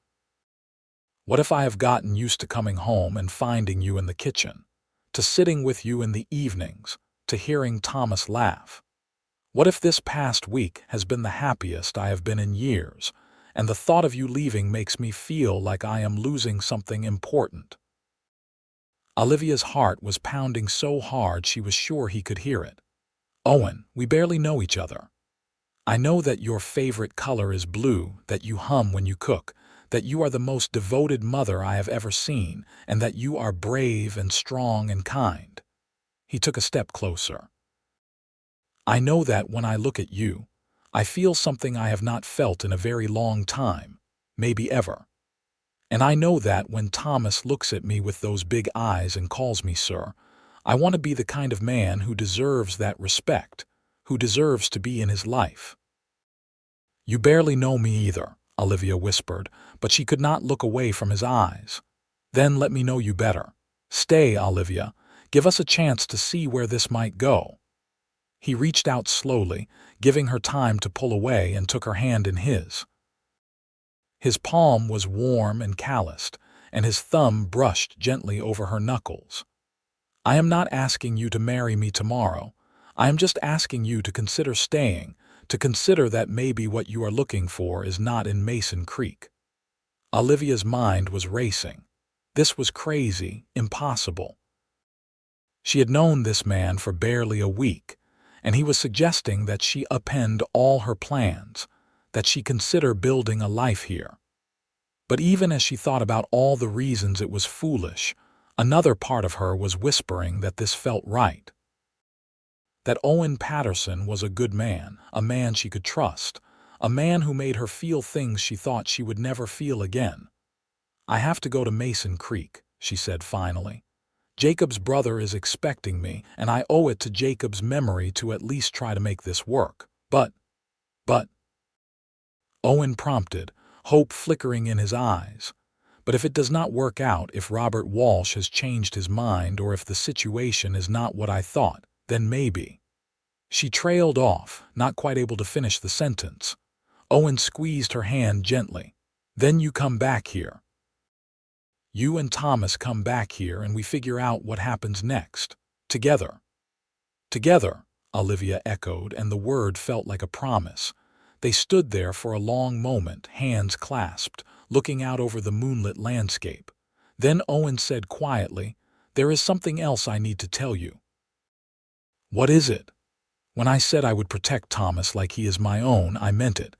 "What if I have gotten used to coming home and finding you in the kitchen, to sitting with you in the evenings, to hearing Thomas laugh? What if this past week has been the happiest I have been in years, and the thought of you leaving makes me feel like I am losing something important?" Olivia's heart was pounding so hard she was sure he could hear it. "Owen, we barely know each other. I know that your favorite color is blue, that you hum when you cook, that you are the most devoted mother I have ever seen, and that you are brave and strong and kind." He took a step closer. "I know that when I look at you, I feel something I have not felt in a very long time, maybe ever. And I know that when Thomas looks at me with those big eyes and calls me sir, I want to be the kind of man who deserves that respect, who deserves to be in his life." "You barely know me either," Olivia whispered, but she could not look away from his eyes. "Then let me know you better. Stay, Olivia. Give us a chance to see where this might go." He reached out slowly, giving her time to pull away, and took her hand in his. His palm was warm and calloused, and his thumb brushed gently over her knuckles. "I am not asking you to marry me tomorrow. I am just asking you to consider staying, to consider that maybe what you are looking for is not in Mason Creek." Olivia's mind was racing. This was crazy, impossible. She had known this man for barely a week, and he was suggesting that she upend all her plans, that she consider building a life here. But even as she thought about all the reasons it was foolish, another part of her was whispering that this felt right. That Owen Patterson was a good man, a man she could trust, a man who made her feel things she thought she would never feel again. "I have to go to Mason Creek," she said finally. "Jacob's brother is expecting me, and I owe it to Jacob's memory to at least try to make this work. But, Owen prompted, hope flickering in his eyes. "But if it does not work out, if Robert Walsh has changed his mind, or if the situation is not what I thought, then maybe." She trailed off, not quite able to finish the sentence. Owen squeezed her hand gently. "Then you come back here. You and Thomas come back here, and we figure out what happens next. Together." "Together," Olivia echoed, and the word felt like a promise. They stood there for a long moment, hands clasped, looking out over the moonlit landscape. Then Owen said quietly, "There is something else I need to tell you." "What is it?" "When I said I would protect Thomas like he is my own, I meant it.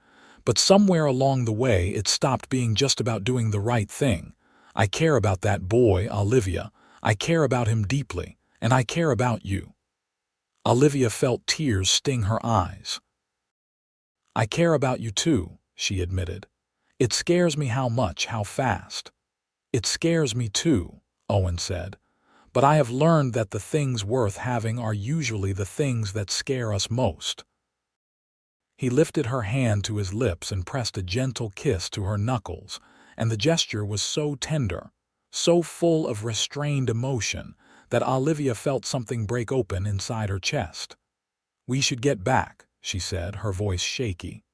But somewhere along the way it stopped being just about doing the right thing. I care about that boy, Olivia. I care about him deeply, and I care about you. Olivia felt tears sting her eyes. I care about you too, she admitted. It scares me how fast. It scares me too, Owen said. But I have learned that the things worth having are usually the things that scare us most. He lifted her hand to his lips and pressed a gentle kiss to her knuckles, and the gesture was so tender, so full of restrained emotion, that Olivia felt something break open inside her chest. We should get back, she said, her voice shaky.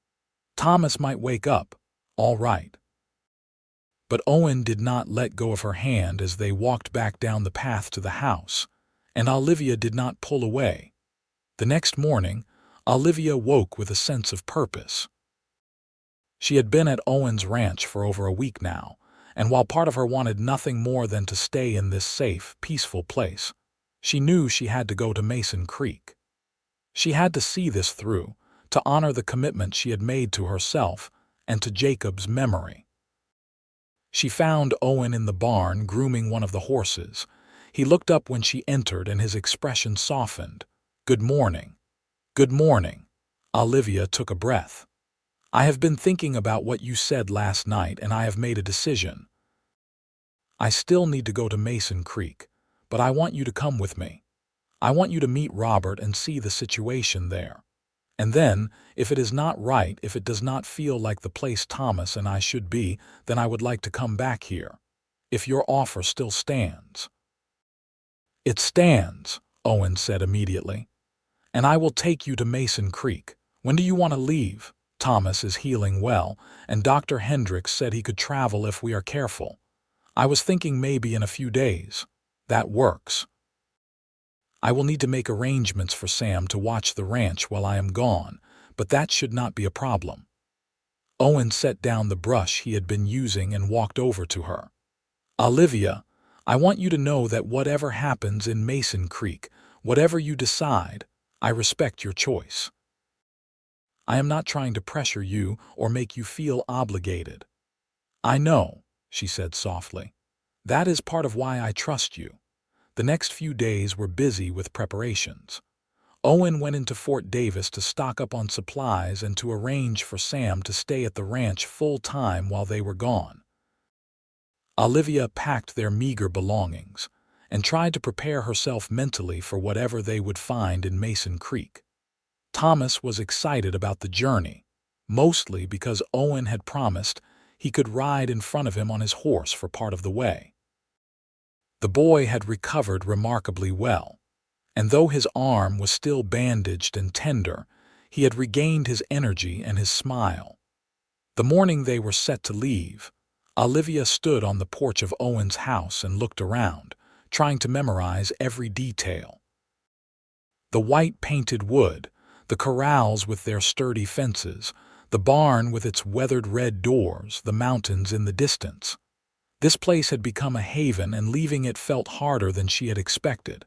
Thomas might wake up. All right. But Owen did not let go of her hand as they walked back down the path to the house, and Olivia did not pull away. The next morning, Olivia woke with a sense of purpose. She had been at Owen's ranch for over a week now, and while part of her wanted nothing more than to stay in this safe, peaceful place, she knew she had to go to Mason Creek. She had to see this through, to honor the commitment she had made to herself and to Jacob's memory. She found Owen in the barn grooming one of the horses. He looked up when she entered and his expression softened. Good morning. Good morning. Olivia took a breath. I have been thinking about what you said last night and I have made a decision. I still need to go to Mason Creek, but I want you to come with me. I want you to meet Robert and see the situation there. And then, if it is not right, if it does not feel like the place Thomas and I should be, then I would like to come back here. If your offer still stands. It stands, Owen said immediately. And I will take you to Mason Creek. When do you want to leave? Thomas is healing well, and Dr. Hendricks said he could travel if we are careful. I was thinking maybe in a few days. That works. I will need to make arrangements for Sam to watch the ranch while I am gone, but that should not be a problem. Owen set down the brush he had been using and walked over to her. Olivia, I want you to know that whatever happens in Mason Creek, whatever you decide, I respect your choice. I am not trying to pressure you or make you feel obligated. I know, she said softly. That is part of why I trust you. The next few days were busy with preparations. Owen went into Fort Davis to stock up on supplies and to arrange for Sam to stay at the ranch full-time while they were gone. Olivia packed their meager belongings and tried to prepare herself mentally for whatever they would find in Mason Creek. Thomas was excited about the journey, mostly because Owen had promised he could ride in front of him on his horse for part of the way. The boy had recovered remarkably well, and though his arm was still bandaged and tender, he had regained his energy and his smile. The morning they were set to leave, Olivia stood on the porch of Owen's house and looked around, trying to memorize every detail. The white painted wood, the corrals with their sturdy fences, the barn with its weathered red doors, the mountains in the distance. This place had become a haven, and leaving it felt harder than she had expected.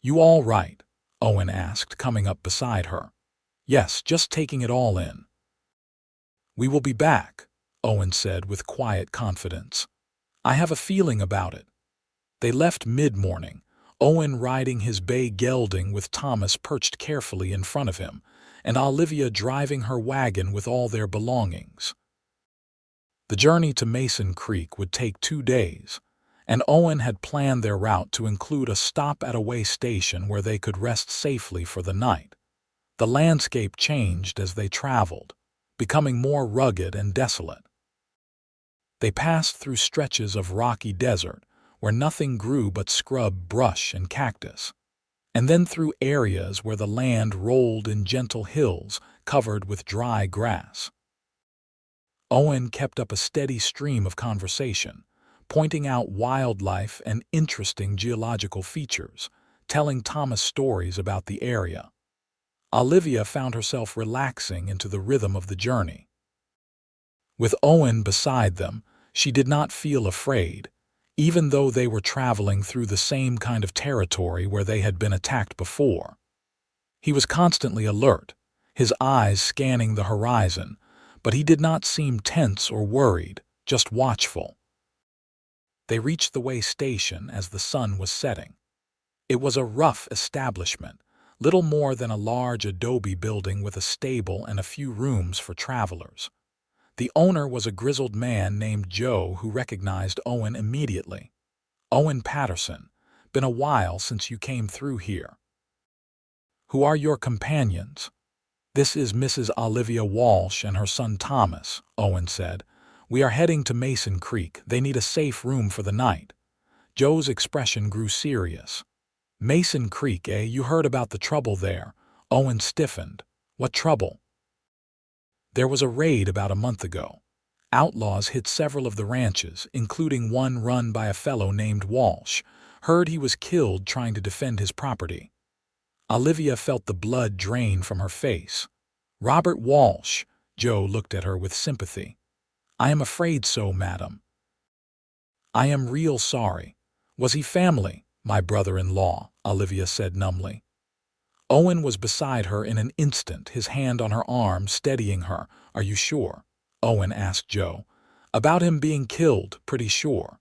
You all right? Owen asked, coming up beside her. Yes, just taking it all in. We will be back, Owen said with quiet confidence. I have a feeling about it. They left mid-morning, Owen riding his bay gelding with Thomas perched carefully in front of him, and Olivia driving her wagon with all their belongings. The journey to Mason Creek would take 2 days, and Owen had planned their route to include a stop at a way station where they could rest safely for the night. The landscape changed as they traveled, becoming more rugged and desolate. They passed through stretches of rocky desert where nothing grew but scrub, brush, and cactus, and then through areas where the land rolled in gentle hills covered with dry grass. Owen kept up a steady stream of conversation, pointing out wildlife and interesting geological features, telling Thomas stories about the area. Olivia found herself relaxing into the rhythm of the journey. With Owen beside them, she did not feel afraid, even though they were traveling through the same kind of territory where they had been attacked before. He was constantly alert, his eyes scanning the horizon, but he did not seem tense or worried, just watchful. They reached the way station as the sun was setting. It was a rough establishment, little more than a large adobe building with a stable and a few rooms for travelers. The owner was a grizzled man named Joe who recognized Owen immediately. "Owen Patterson, been a while since you came through here. Who are your companions?" "This is Mrs. Olivia Walsh and her son Thomas," Owen said. "We are heading to Mason Creek. They need a safe room for the night." Joe's expression grew serious. "Mason Creek, eh? You heard about the trouble there?" Owen stiffened. "What trouble?" "There was a raid about a month ago. Outlaws hit several of the ranches, including one run by a fellow named Walsh. Heard he was killed trying to defend his property." Olivia felt the blood drain from her face. "Robert Walsh." Joe looked at her with sympathy. "I am afraid so, madam." "I am real sorry. Was he family?" "My brother-in-law," Olivia said numbly. Owen was beside her in an instant, his hand on her arm, steadying her. "Are you sure?" Owen asked Joe. "About him being killed, pretty sure.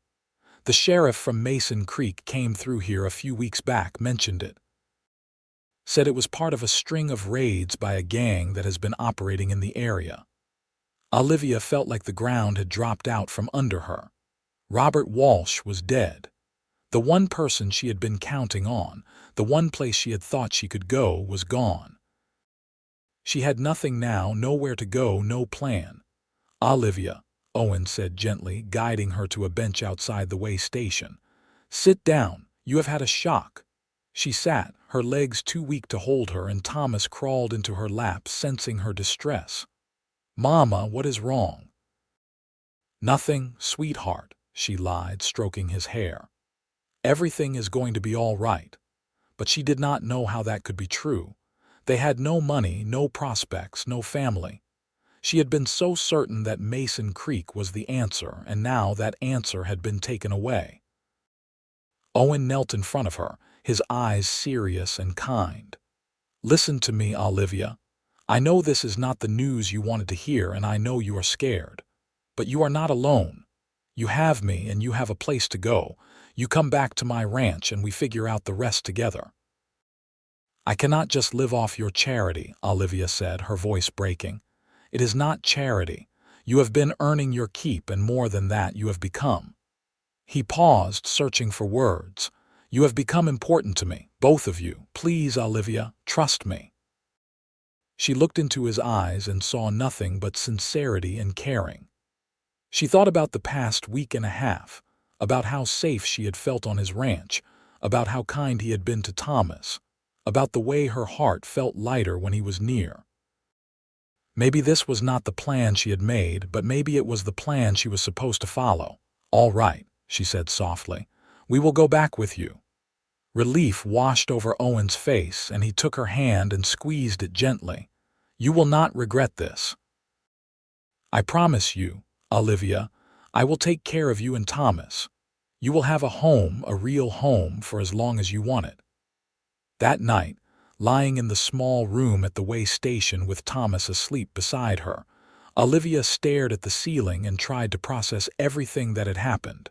The sheriff from Mason Creek came through here a few weeks back, mentioned it. Said it was part of a string of raids by a gang that has been operating in the area." Olivia felt like the ground had dropped out from under her. Robert Walsh was dead. The one person she had been counting on, the one place she had thought she could go, was gone. She had nothing now, nowhere to go, no plan. "Olivia," Owen said gently, guiding her to a bench outside the way station. "Sit down. You have had a shock." She sat, her legs too weak to hold her, and Thomas crawled into her lap, sensing her distress. "Mama, what is wrong?" "Nothing, sweetheart," she lied, stroking his hair. "Everything is going to be all right." But she did not know how that could be true. They had no money, no prospects, no family. She had been so certain that Mason Creek was the answer, and now that answer had been taken away. Owen knelt in front of her, his eyes serious and kind. "Listen to me, Olivia. I know this is not the news you wanted to hear, and I know you are scared. But you are not alone. You have me, and you have a place to go. You come back to my ranch, and we figure out the rest together." "I cannot just live off your charity," Olivia said, her voice breaking. "It is not charity. You have been earning your keep, and more than that, you have become—" He paused, searching for words. "You have become important to me, both of you. Please, Olivia, trust me." She looked into his eyes and saw nothing but sincerity and caring. She thought about the past week and a half, about how safe she had felt on his ranch, about how kind he had been to Thomas, about the way her heart felt lighter when he was near. Maybe this was not the plan she had made, but maybe it was the plan she was supposed to follow. "All right," she said softly. "We will go back with you." Relief washed over Owen's face, and he took her hand and squeezed it gently. "You will not regret this. I promise you, Olivia, I will take care of you and Thomas. You will have a home, a real home, for as long as you want it." That night, lying in the small room at the way station with Thomas asleep beside her, Olivia stared at the ceiling and tried to process everything that had happened.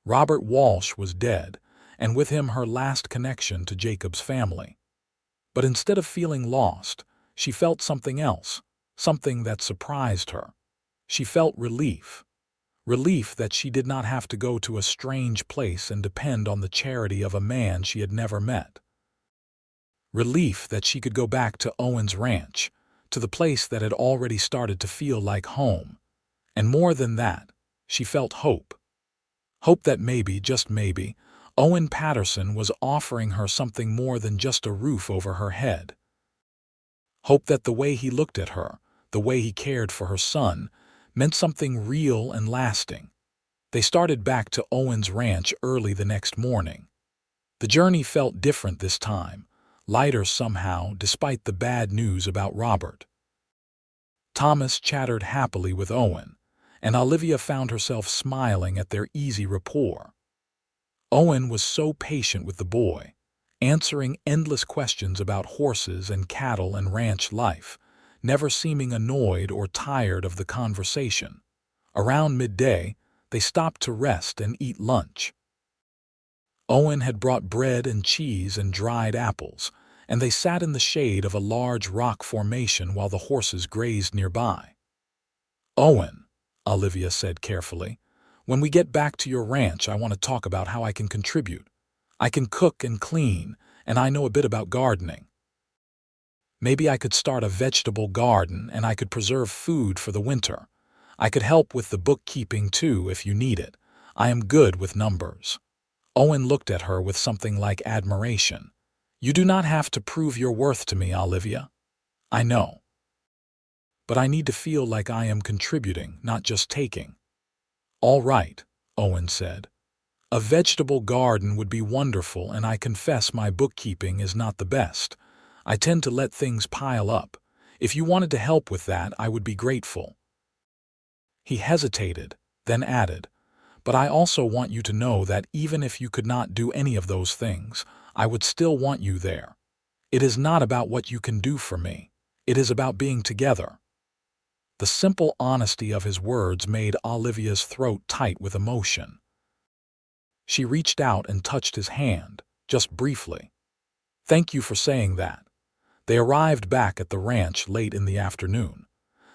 Robert Walsh was dead, and with him her last connection to Jacob's family. But instead of feeling lost, she felt something else, something that surprised her. She felt relief. Relief that she did not have to go to a strange place and depend on the charity of a man she had never met. Relief that she could go back to Owen's ranch, to the place that had already started to feel like home. And more than that, she felt hope. Hope that maybe, just maybe, Owen Patterson was offering her something more than just a roof over her head. Hope that the way he looked at her, the way he cared for her son, meant something real and lasting. They started back to Owen's ranch early the next morning. The journey felt different this time, lighter somehow, despite the bad news about Robert. Thomas chattered happily with Owen, and Olivia found herself smiling at their easy rapport. Owen was so patient with the boy, answering endless questions about horses and cattle and ranch life, never seeming annoyed or tired of the conversation. Around midday, they stopped to rest and eat lunch. Owen had brought bread and cheese and dried apples, and they sat in the shade of a large rock formation while the horses grazed nearby. "Owen," Olivia said carefully, "when we get back to your ranch, I want to talk about how I can contribute. I can cook and clean, and I know a bit about gardening. Maybe I could start a vegetable garden and I could preserve food for the winter. I could help with the bookkeeping too if you need it. I am good with numbers." Owen looked at her with something like admiration. "You do not have to prove your worth to me, Olivia. I know. But I need to feel like I am contributing, not just taking." "All right," Owen said. "A vegetable garden would be wonderful, and I confess my bookkeeping is not the best. I tend to let things pile up. If you wanted to help with that, I would be grateful." He hesitated, then added, "But I also want you to know that even if you could not do any of those things, I would still want you there. It is not about what you can do for me. It is about being together." The simple honesty of his words made Olivia's throat tight with emotion. She reached out and touched his hand, just briefly. "Thank you for saying that." They arrived back at the ranch late in the afternoon.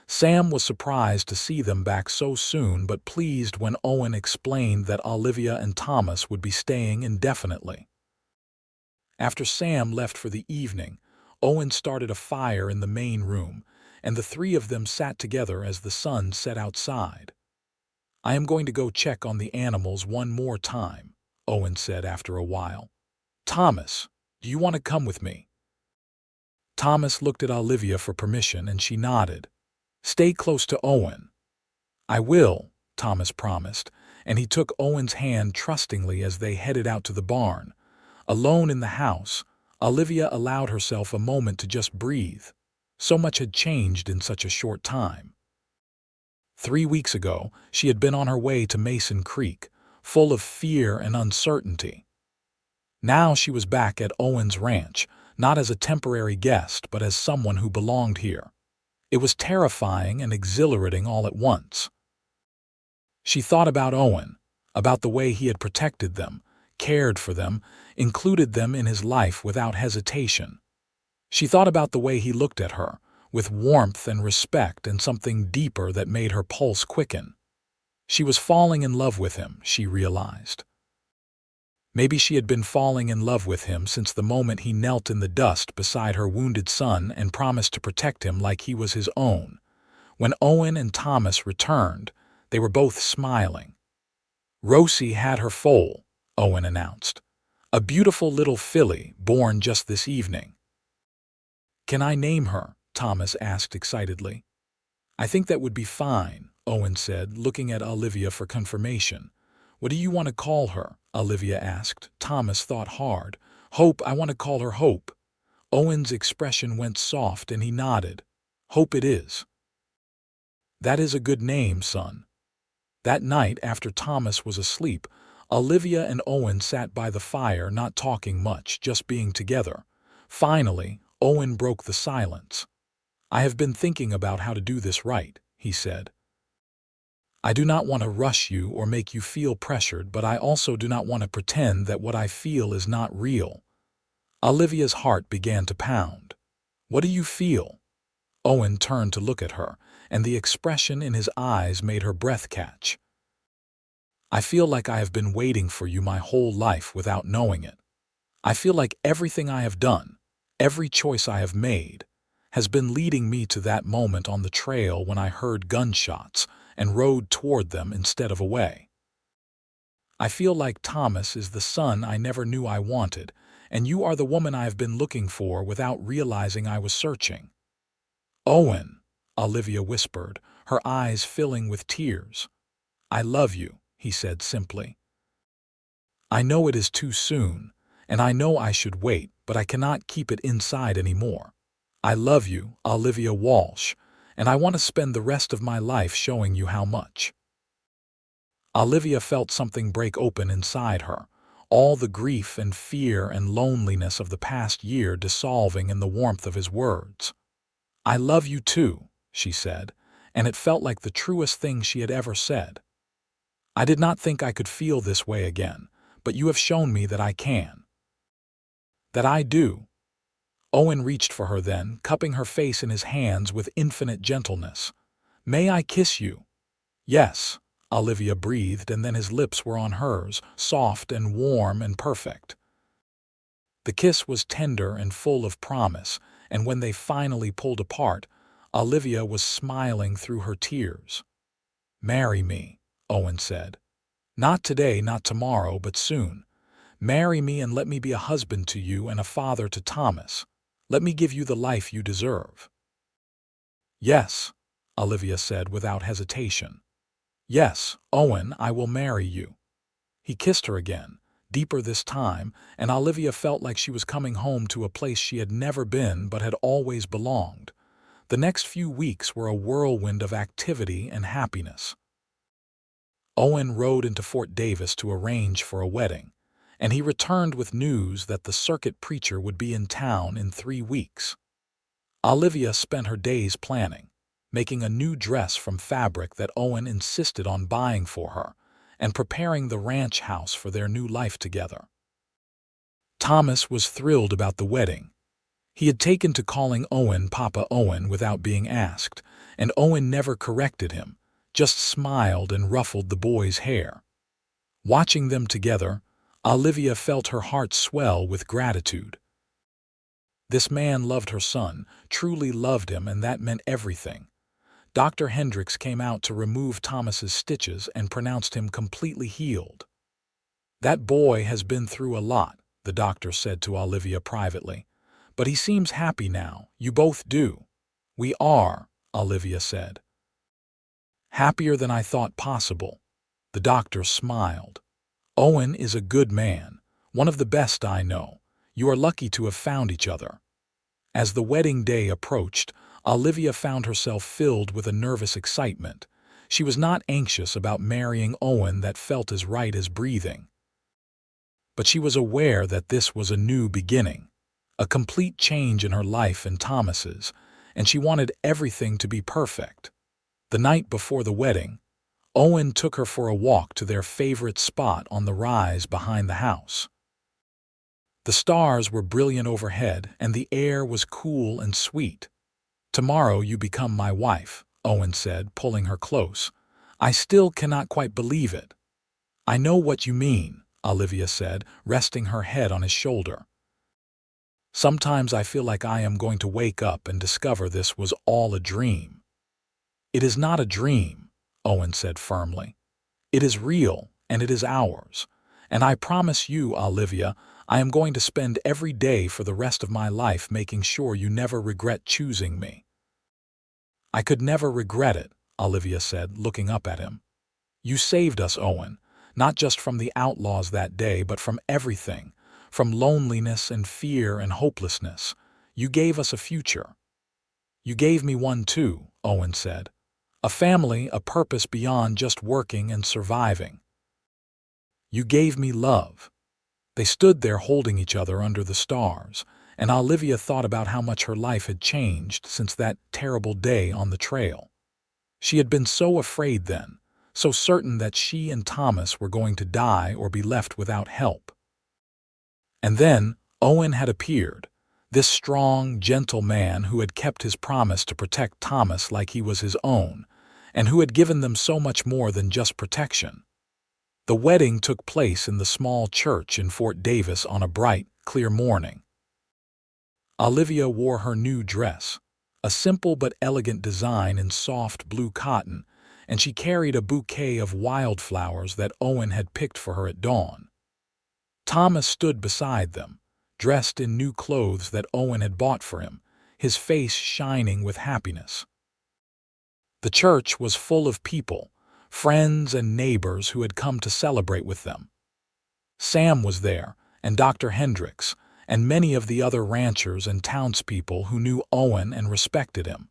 Sam was surprised to see them back so soon, but pleased when Owen explained that Olivia and Thomas would be staying indefinitely. After Sam left for the evening, Owen started a fire in the main room, and the three of them sat together as the sun set outside. "I am going to go check on the animals one more time," Owen said after a while. "Thomas, do you want to come with me?" Thomas looked at Olivia for permission, and she nodded. "Stay close to Owen." "I will," Thomas promised, and he took Owen's hand trustingly as they headed out to the barn. Alone in the house, Olivia allowed herself a moment to just breathe. So much had changed in such a short time. 3 weeks ago, she had been on her way to Mason Creek, full of fear and uncertainty. Now she was back at Owen's ranch, not as a temporary guest, but as someone who belonged here. It was terrifying and exhilarating all at once. She thought about Owen, about the way he had protected them, cared for them, included them in his life without hesitation. She thought about the way he looked at her, with warmth and respect and something deeper that made her pulse quicken. She was falling in love with him, she realized. Maybe she had been falling in love with him since the moment he knelt in the dust beside her wounded son and promised to protect him like he was his own. When Owen and Thomas returned, they were both smiling. "Rosie had her foal," Owen announced. "A beautiful little filly born just this evening." "Can I name her?" Thomas asked excitedly. "I think that would be fine," Owen said, looking at Olivia for confirmation. "What do you want to call her?" Olivia asked. Thomas thought hard. "Hope, I want to call her Hope." Owen's expression went soft and he nodded. "Hope it is." "That is a good name, son." That night, after Thomas was asleep, Olivia and Owen sat by the fire, not talking much, just being together. Finally, Owen broke the silence. "I have been thinking about how to do this right," he said. "I do not want to rush you or make you feel pressured, but I also do not want to pretend that what I feel is not real." Olivia's heart began to pound. "What do you feel?" Owen turned to look at her, and the expression in his eyes made her breath catch. "I feel like I have been waiting for you my whole life without knowing it. I feel like everything I have done, every choice I have made, has been leading me to that moment on the trail when I heard gunshots and rode toward them instead of away. I feel like Thomas is the son I never knew I wanted, and you are the woman I have been looking for without realizing I was searching." "Owen," Olivia whispered, her eyes filling with tears. "I love you," he said simply. "I know it is too soon, and I know I should wait, but I cannot keep it inside anymore. I love you, Olivia Walsh, and I want to spend the rest of my life showing you how much." Olivia felt something break open inside her, all the grief and fear and loneliness of the past year dissolving in the warmth of his words. "I love you too," she said, and it felt like the truest thing she had ever said. "I did not think I could feel this way again, but you have shown me that I can. That I do." Owen reached for her then, cupping her face in his hands with infinite gentleness. "May I kiss you?" "Yes," Olivia breathed, and then his lips were on hers, soft and warm and perfect. The kiss was tender and full of promise, and when they finally pulled apart, Olivia was smiling through her tears. "Marry me," Owen said. "Not today, not tomorrow, but soon. Marry me and let me be a husband to you and a father to Thomas. Let me give you the life you deserve." "Yes," Olivia said without hesitation. "Yes, Owen, I will marry you." He kissed her again, deeper this time, and Olivia felt like she was coming home to a place she had never been but had always belonged. The next few weeks were a whirlwind of activity and happiness. Owen rode into Fort Davis to arrange for a wedding, and he returned with news that the circuit preacher would be in town in 3 weeks. Olivia spent her days planning, making a new dress from fabric that Owen insisted on buying for her, and preparing the ranch house for their new life together. Thomas was thrilled about the wedding. He had taken to calling Owen Papa Owen without being asked, and Owen never corrected him, just smiled and ruffled the boy's hair. Watching them together, Olivia felt her heart swell with gratitude. This man loved her son, truly loved him, and that meant everything. Dr. Hendricks came out to remove Thomas's stitches and pronounced him completely healed. "That boy has been through a lot," the doctor said to Olivia privately. "But he seems happy now. You both do." "We are," Olivia said. "Happier than I thought possible." The doctor smiled. "Owen is a good man, one of the best I know. You are lucky to have found each other." As the wedding day approached, Olivia found herself filled with a nervous excitement. She was not anxious about marrying Owen, that felt as right as breathing. But she was aware that this was a new beginning, a complete change in her life and Thomas's, and she wanted everything to be perfect. The night before the wedding, Owen took her for a walk to their favorite spot on the rise behind the house. The stars were brilliant overhead, and the air was cool and sweet. "Tomorrow you become my wife," Owen said, pulling her close. "I still cannot quite believe it." "I know what you mean," Olivia said, resting her head on his shoulder. "Sometimes I feel like I am going to wake up and discover this was all a dream." "It is not a dream," Owen said firmly. "It is real, and it is ours. And I promise you, Olivia, I am going to spend every day for the rest of my life making sure you never regret choosing me." "I could never regret it," Olivia said, looking up at him. "You saved us, Owen, not just from the outlaws that day, but from everything, from loneliness and fear and hopelessness. You gave us a future." "You gave me one too," Owen said. "A family, a purpose beyond just working and surviving. You gave me love." They stood there holding each other under the stars, and Olivia thought about how much her life had changed since that terrible day on the trail. She had been so afraid then, so certain that she and Thomas were going to die or be left without help. And then Owen had appeared, this strong, gentle man who had kept his promise to protect Thomas like he was his own, and who had given them so much more than just protection. The wedding took place in the small church in Fort Davis on a bright, clear morning. Olivia wore her new dress, a simple but elegant design in soft blue cotton, and she carried a bouquet of wildflowers that Owen had picked for her at dawn. Thomas stood beside them, dressed in new clothes that Owen had bought for him, his face shining with happiness. The church was full of people, friends and neighbors who had come to celebrate with them. Sam was there, and Dr. Hendricks, and many of the other ranchers and townspeople who knew Owen and respected him.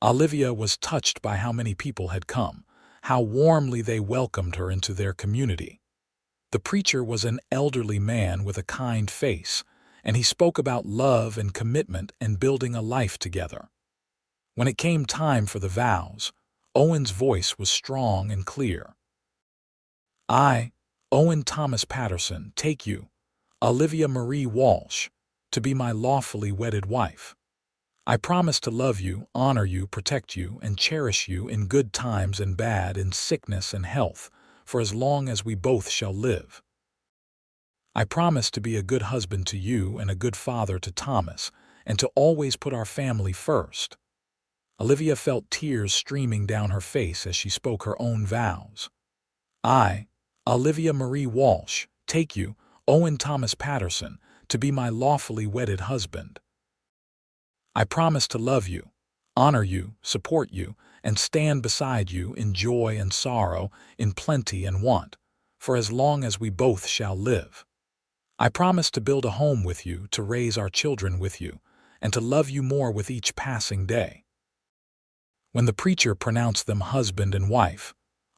Olivia was touched by how many people had come, how warmly they welcomed her into their community. The preacher was an elderly man with a kind face, and he spoke about love and commitment and building a life together. When it came time for the vows, Owen's voice was strong and clear. I, Owen Thomas Patterson, take you, Olivia Marie Walsh, to be my lawfully wedded wife. I promise to love you, honor you, protect you, and cherish you in good times and bad, in sickness and health, for as long as we both shall live. I promise to be a good husband to you and a good father to Thomas, and to always put our family first. Olivia felt tears streaming down her face as she spoke her own vows. I, Olivia Marie Walsh, take you, Owen Thomas Patterson, to be my lawfully wedded husband. I promise to love you, honor you, support you, and stand beside you in joy and sorrow, in plenty and want, for as long as we both shall live. I promise to build a home with you, to raise our children with you, and to love you more with each passing day. When the preacher pronounced them husband and wife,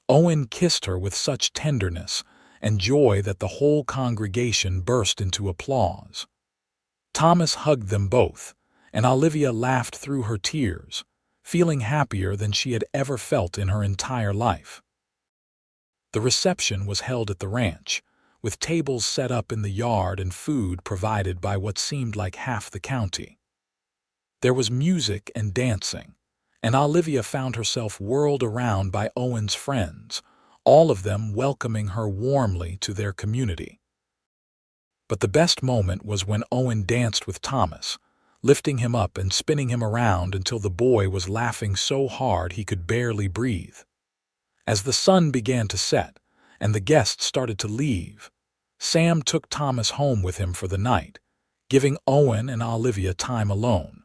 Owen kissed her with such tenderness and joy that the whole congregation burst into applause. Thomas hugged them both, and Olivia laughed through her tears, feeling happier than she had ever felt in her entire life. The reception was held at the ranch, with tables set up in the yard and food provided by what seemed like half the county. There was music and dancing, and Olivia found herself whirled around by Owen's friends, all of them welcoming her warmly to their community. But the best moment was when Owen danced with Thomas, lifting him up and spinning him around until the boy was laughing so hard he could barely breathe. As the sun began to set and the guests started to leave, Sam took Thomas home with him for the night, giving Owen and Olivia time alone.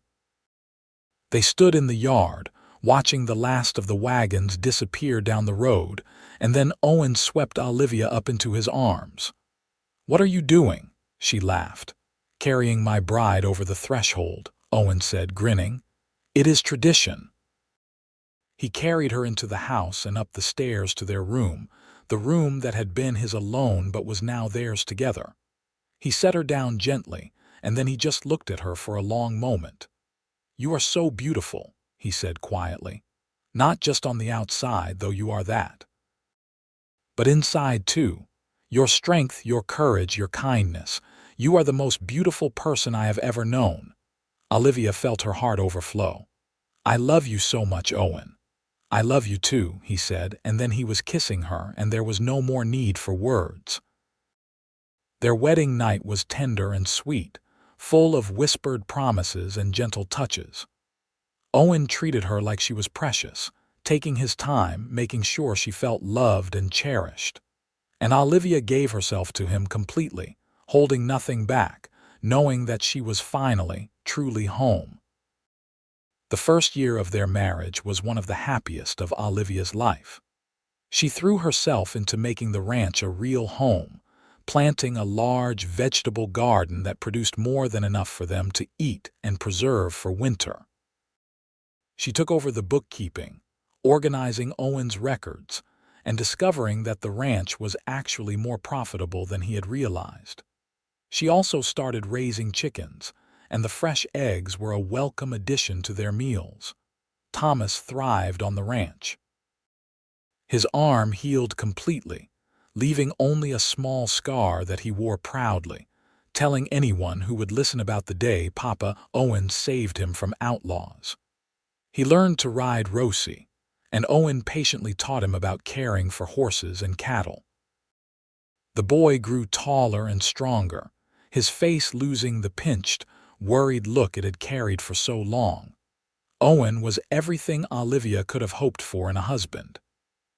They stood in the yard, watching the last of the wagons disappear down the road, and then Owen swept Olivia up into his arms. "What are you doing?" she laughed. "Carrying my bride over the threshold," Owen said, grinning. "It is tradition." He carried her into the house and up the stairs to their room, the room that had been his alone but was now theirs together. He set her down gently, and then he just looked at her for a long moment. "You are so beautiful," he said quietly. "Not just on the outside, though you are that, but inside too. Your strength, your courage, your kindness. You are the most beautiful person I have ever known." Olivia felt her heart overflow. "I love you so much, Owen." "I love you too," he said, and then he was kissing her, and there was no more need for words. Their wedding night was tender and sweet, full of whispered promises and gentle touches. Owen treated her like she was precious, taking his time, making sure she felt loved and cherished. And Olivia gave herself to him completely, holding nothing back, knowing that she was finally, truly home. The first year of their marriage was one of the happiest of Olivia's life. She threw herself into making the ranch a real home, planting a large vegetable garden that produced more than enough for them to eat and preserve for winter. She took over the bookkeeping, organizing Owen's records, and discovering that the ranch was actually more profitable than he had realized. She also started raising chickens, and the fresh eggs were a welcome addition to their meals. Thomas thrived on the ranch. His arm healed completely, leaving only a small scar that he wore proudly, telling anyone who would listen about the day Papa Owen saved him from outlaws. He learned to ride Rosie, and Owen patiently taught him about caring for horses and cattle. The boy grew taller and stronger, his face losing the pinched, worried look it had carried for so long. Owen was everything Olivia could have hoped for in a husband.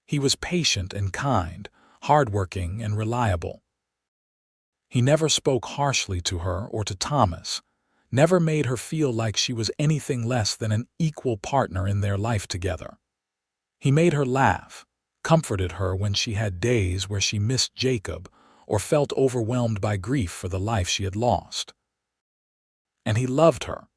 He was patient and kind, hardworking and reliable. He never spoke harshly to her or to Thomas, never made her feel like she was anything less than an equal partner in their life together. He made her laugh, comforted her when she had days where she missed Jacob or felt overwhelmed by grief for the life she had lost. And he loved her,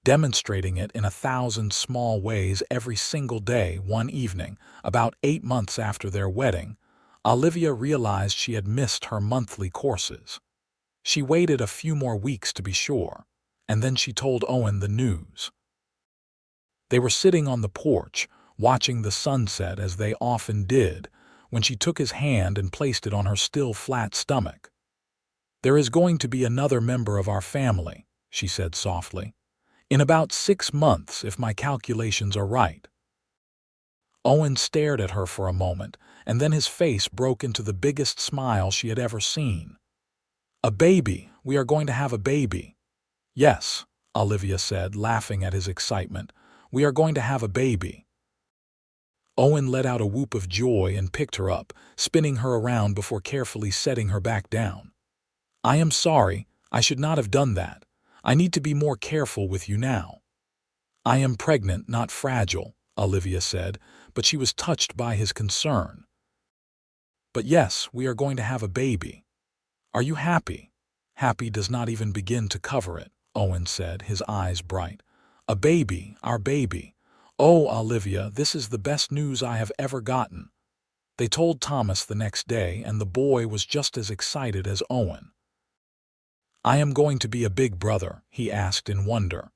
demonstrating it in 1,000 small ways every single day. One evening, about 8 months after their wedding, Olivia realized she had missed her monthly courses. She waited a few more weeks to be sure, and then she told Owen the news. They were sitting on the porch, watching the sunset as they often did, when she took his hand and placed it on her still flat stomach. "There is going to be another member of our family," she said softly. "In about 6 months, if my calculations are right." Owen stared at her for a moment, and then his face broke into the biggest smile she had ever seen. "A baby! We are going to have a baby!" "Yes," Olivia said, laughing at his excitement. "We are going to have a baby." Owen let out a whoop of joy and picked her up, spinning her around before carefully setting her back down. "I am sorry. I should not have done that. I need to be more careful with you now." "I am pregnant, not fragile," Olivia said, but she was touched by his concern. "But yes, we are going to have a baby. Are you happy?" "Happy does not even begin to cover it," Owen said, his eyes bright. "A baby, our baby. Oh, Olivia, this is the best news I have ever gotten." They told Thomas the next day, and the boy was just as excited as Owen. "I am going to be a big brother?" he asked in wonder.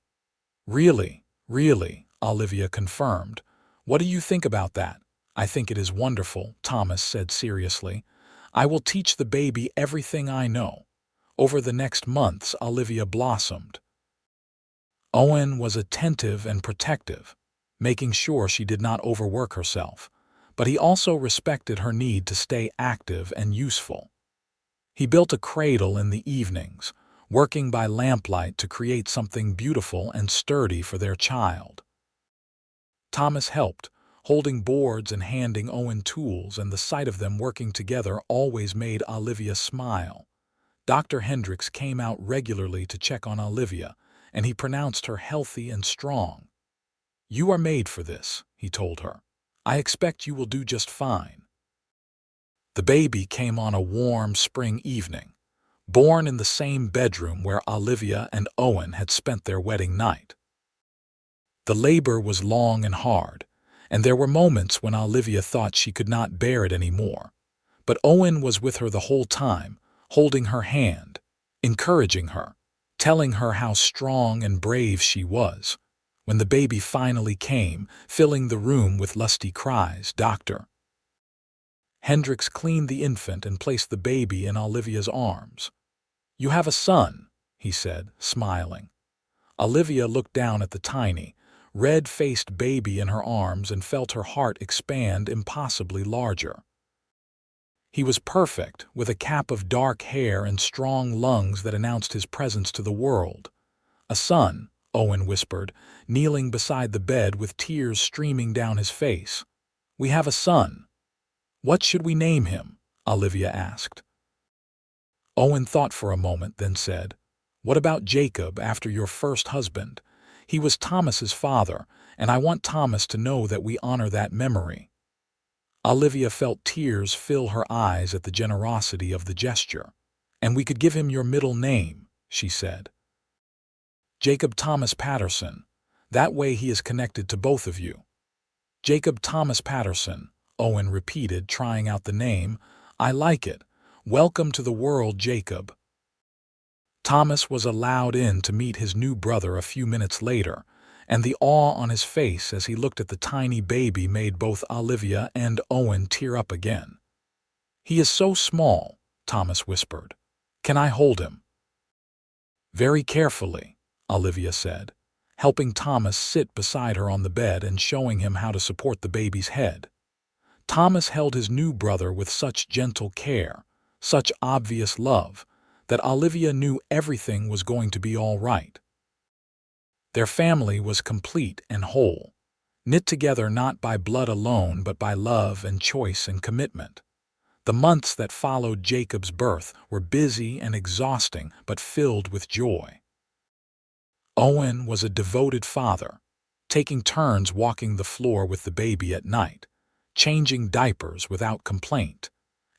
"Really, really," Olivia confirmed. "What do you think about that?" "I think it is wonderful," Thomas said seriously. "I will teach the baby everything I know." Over the next months, Olivia blossomed. Owen was attentive and protective, making sure she did not overwork herself, but he also respected her need to stay active and useful. He built a cradle in the evenings, working by lamplight to create something beautiful and sturdy for their child. Thomas helped, holding boards and handing Owen tools, and the sight of them working together always made Olivia smile. Dr. Hendricks came out regularly to check on Olivia, and he pronounced her healthy and strong. "You are made for this," he told her. "I expect you will do just fine." The baby came on a warm spring evening, born in the same bedroom where Olivia and Owen had spent their wedding night. The labor was long and hard, and there were moments when Olivia thought she could not bear it anymore. But Owen was with her the whole time, holding her hand, encouraging her, telling her how strong and brave she was. When the baby finally came, filling the room with lusty cries, Dr. Hendricks cleaned the infant and placed the baby in Olivia's arms. "You have a son," he said, smiling. Olivia looked down at the tiny, red-faced baby in her arms and felt her heart expand impossibly larger. He was perfect, with a cap of dark hair and strong lungs that announced his presence to the world. "A son," Owen whispered, kneeling beside the bed with tears streaming down his face. "We have a son." "What should we name him?" Olivia asked. Owen thought for a moment, then said, "What about Jacob, after your first husband? He was Thomas's father, and I want Thomas to know that we honor that memory." Olivia felt tears fill her eyes at the generosity of the gesture. "And we could give him your middle name," she said. "Jacob Thomas Patterson. That way he is connected to both of you." "Jacob Thomas Patterson," Owen repeated, trying out the name. "I like it. Welcome to the world, Jacob." Thomas was allowed in to meet his new brother a few minutes later, and the awe on his face as he looked at the tiny baby made both Olivia and Owen tear up again. "He is so small," Thomas whispered. "Can I hold him?" "Very carefully," Olivia said, helping Thomas sit beside her on the bed and showing him how to support the baby's head. Thomas held his new brother with such gentle care, such obvious love, that Olivia knew everything was going to be all right. Their family was complete and whole, knit together not by blood alone but by love and choice and commitment. The months that followed Jacob's birth were busy and exhausting but filled with joy. Owen was a devoted father, taking turns walking the floor with the baby at night, changing diapers without complaint,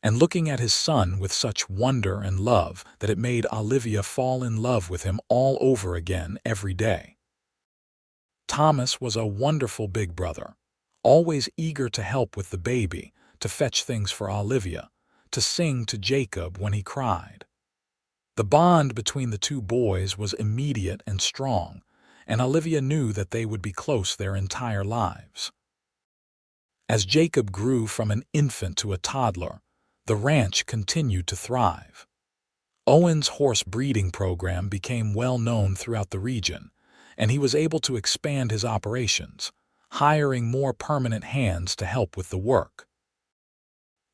and looking at his son with such wonder and love that it made Olivia fall in love with him all over again every day. Thomas was a wonderful big brother, always eager to help with the baby, to fetch things for Olivia, to sing to Jacob when he cried. The bond between the two boys was immediate and strong, and Olivia knew that they would be close their entire lives. As Jacob grew from an infant to a toddler, the ranch continued to thrive. Owen's horse breeding program became well known throughout the region, and he was able to expand his operations, hiring more permanent hands to help with the work.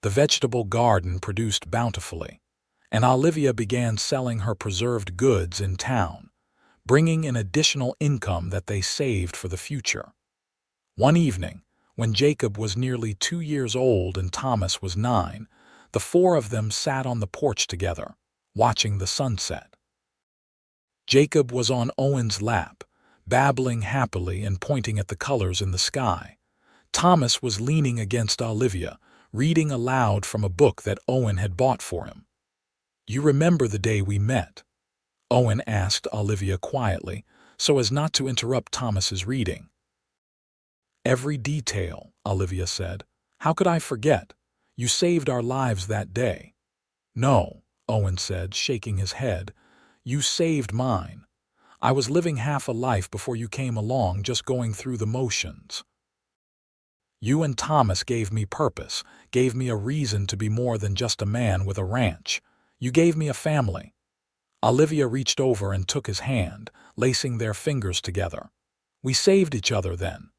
The vegetable garden produced bountifully, and Olivia began selling her preserved goods in town, bringing in additional income that they saved for the future. One evening, when Jacob was nearly 2 years old and Thomas was 9, the four of them sat on the porch together, watching the sunset. Jacob was on Owen's lap, babbling happily and pointing at the colors in the sky. Thomas was leaning against Olivia, reading aloud from a book that Owen had bought for him. "You remember the day we met?" Owen asked Olivia quietly, so as not to interrupt Thomas's reading. "Every detail," Olivia said. "How could I forget? You saved our lives that day." "No," Owen said, shaking his head. "You saved mine. I was living half a life before you came along, just going through the motions. You and Thomas gave me purpose, gave me a reason to be more than just a man with a ranch. You gave me a family." Olivia reached over and took his hand, lacing their fingers together. "We saved each other then."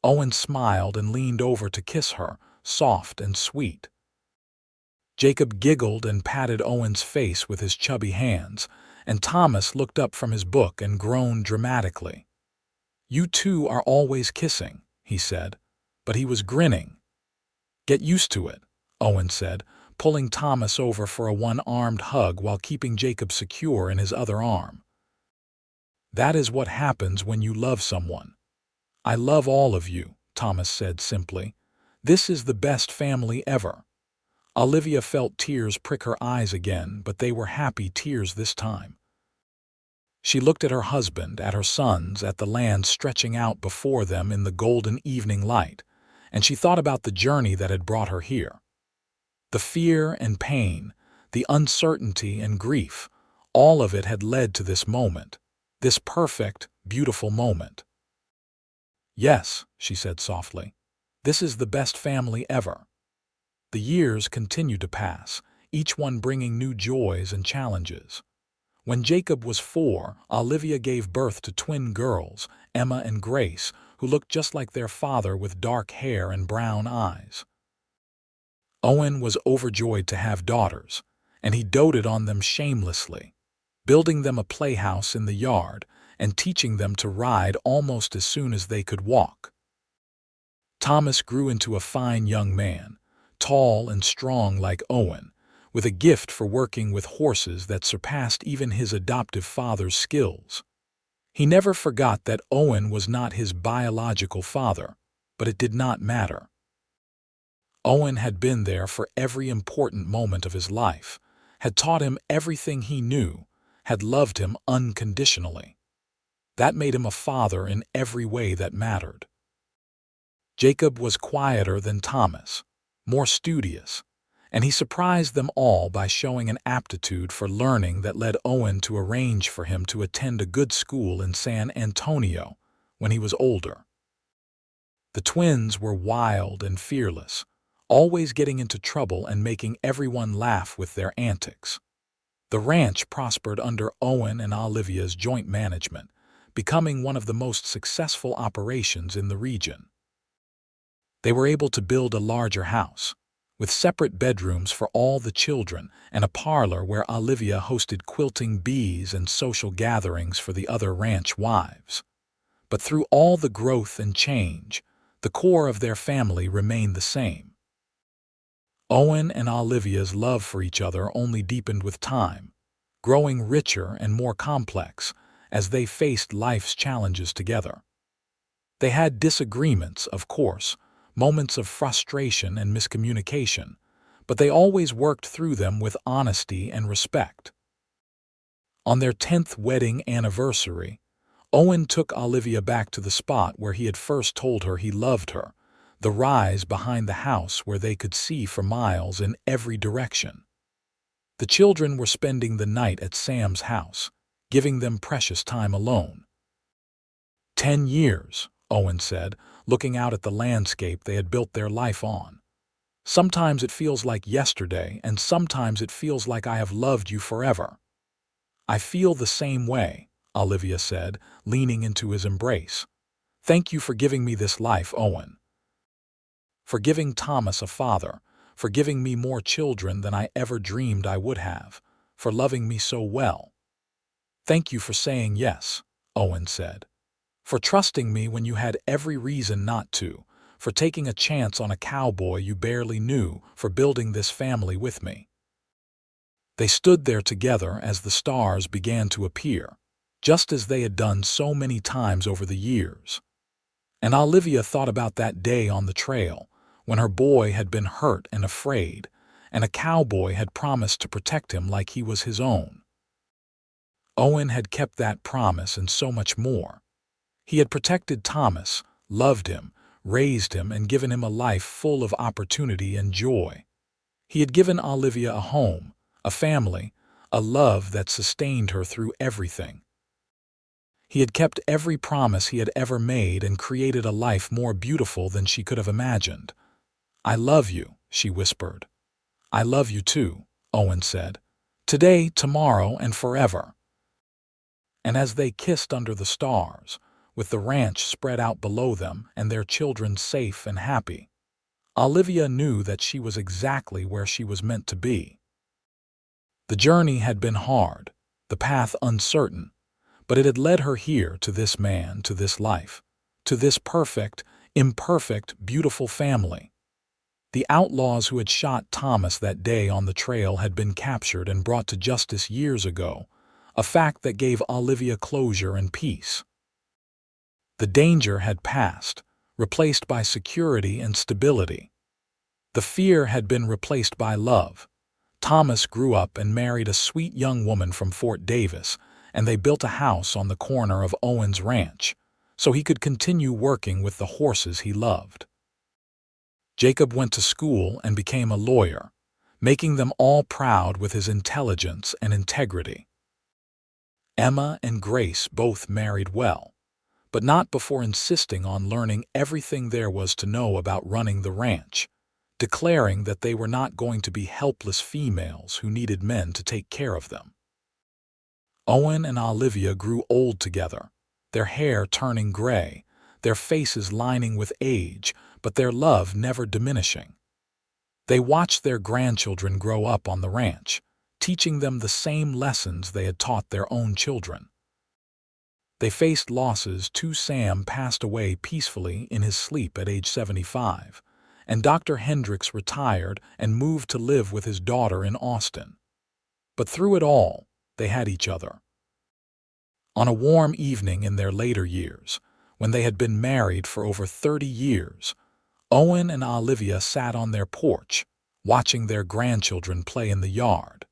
Owen smiled and leaned over to kiss her, soft and sweet. Jacob giggled and patted Owen's face with his chubby hands, and Thomas looked up from his book and groaned dramatically. "You two are always kissing," he said, but he was grinning. "Get used to it," Owen said, pulling Thomas over for a one-armed hug while keeping Jacob secure in his other arm. "That is what happens when you love someone." "I love all of you," Thomas said simply. "This is the best family ever." Olivia felt tears prick her eyes again, but they were happy tears this time. She looked at her husband, at her sons, at the land stretching out before them in the golden evening light, and she thought about the journey that had brought her here. The fear and pain, the uncertainty and grief, all of it had led to this moment, this perfect, beautiful moment. "Yes," she said softly, "this is the best family ever." The years continued to pass, each one bringing new joys and challenges. When Jacob was 4, Olivia gave birth to twin girls, Emma and Grace, who looked just like their father with dark hair and brown eyes. Owen was overjoyed to have daughters, and he doted on them shamelessly, building them a playhouse in the yard and teaching them to ride almost as soon as they could walk. Thomas grew into a fine young man, tall and strong like Owen, with a gift for working with horses that surpassed even his adoptive father's skills. He never forgot that Owen was not his biological father, but it did not matter. Owen had been there for every important moment of his life, had taught him everything he knew, had loved him unconditionally. That made him a father in every way that mattered. Jacob was quieter than Thomas, more studious, and he surprised them all by showing an aptitude for learning that led Owen to arrange for him to attend a good school in San Antonio when he was older. The twins were wild and fearless, always getting into trouble and making everyone laugh with their antics. The ranch prospered under Owen and Olivia's joint management, becoming one of the most successful operations in the region. They were able to build a larger house, with separate bedrooms for all the children and a parlor where Olivia hosted quilting bees and social gatherings for the other ranch wives. But through all the growth and change, the core of their family remained the same. Owen and Olivia's love for each other only deepened with time, growing richer and more complex as they faced life's challenges together. They had disagreements, of course, moments of frustration and miscommunication, but they always worked through them with honesty and respect. On their 10th wedding anniversary, Owen took Olivia back to the spot where he had first told her he loved her, the rise behind the house where they could see for miles in every direction. The children were spending the night at Sam's house, giving them precious time alone. 10 years, Owen said, looking out at the landscape they had built their life on. Sometimes it feels like yesterday, and sometimes it feels like I have loved you forever. I feel the same way, Olivia said, leaning into his embrace. Thank you for giving me this life, Owen. For giving Thomas a father, for giving me more children than I ever dreamed I would have, for loving me so well. Thank you for saying yes, Owen said. For trusting me when you had every reason not to, for taking a chance on a cowboy you barely knew, for building this family with me. They stood there together as the stars began to appear, just as they had done so many times over the years. And Olivia thought about that day on the trail, when her boy had been hurt and afraid, and a cowboy had promised to protect him like he was his own. Owen had kept that promise and so much more. He had protected Thomas, loved him, raised him, and given him a life full of opportunity and joy. He had given Olivia a home, a family, a love that sustained her through everything. He had kept every promise he had ever made and created a life more beautiful than she could have imagined. I love you, she whispered. I love you too, Owen said. Today, tomorrow, and forever. And as they kissed under the stars, with the ranch spread out below them and their children safe and happy, Olivia knew that she was exactly where she was meant to be. The journey had been hard, the path uncertain, but it had led her here to this man, to this life, to this perfect, imperfect, beautiful family. The outlaws who had shot Thomas that day on the trail had been captured and brought to justice years ago, a fact that gave Olivia closure and peace. The danger had passed, replaced by security and stability. The fear had been replaced by love. Thomas grew up and married a sweet young woman from Fort Davis, and they built a house on the corner of Owen's ranch, so he could continue working with the horses he loved. Jacob went to school and became a lawyer, making them all proud with his intelligence and integrity. Emma and Grace both married well, but not before insisting on learning everything there was to know about running the ranch, declaring that they were not going to be helpless females who needed men to take care of them. Owen and Olivia grew old together, their hair turning gray, their faces lining with age, but their love never diminishing. They watched their grandchildren grow up on the ranch, teaching them the same lessons they had taught their own children. They faced losses too. Sam passed away peacefully in his sleep at age 75, and Dr. Hendricks retired and moved to live with his daughter in Austin. But through it all, they had each other. On a warm evening in their later years, when they had been married for over 30 years, Owen and Olivia sat on their porch, watching their grandchildren play in the yard.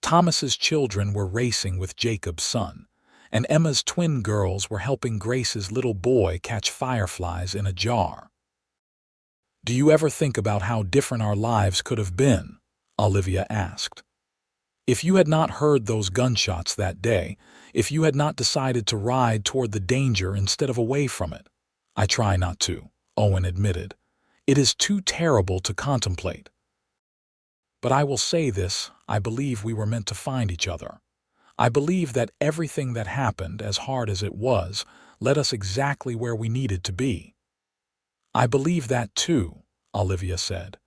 Thomas's children were racing with Jacob's son, and Emma's twin girls were helping Grace's little boy catch fireflies in a jar. "Do you ever think about how different our lives could have been?" Olivia asked. "If you had not heard those gunshots that day, if you had not decided to ride toward the danger instead of away from it." "I try not to," Owen admitted. "It is too terrible to contemplate. But I will say this, I believe we were meant to find each other. I believe that everything that happened, as hard as it was, led us exactly where we needed to be." "I believe that too," Olivia said.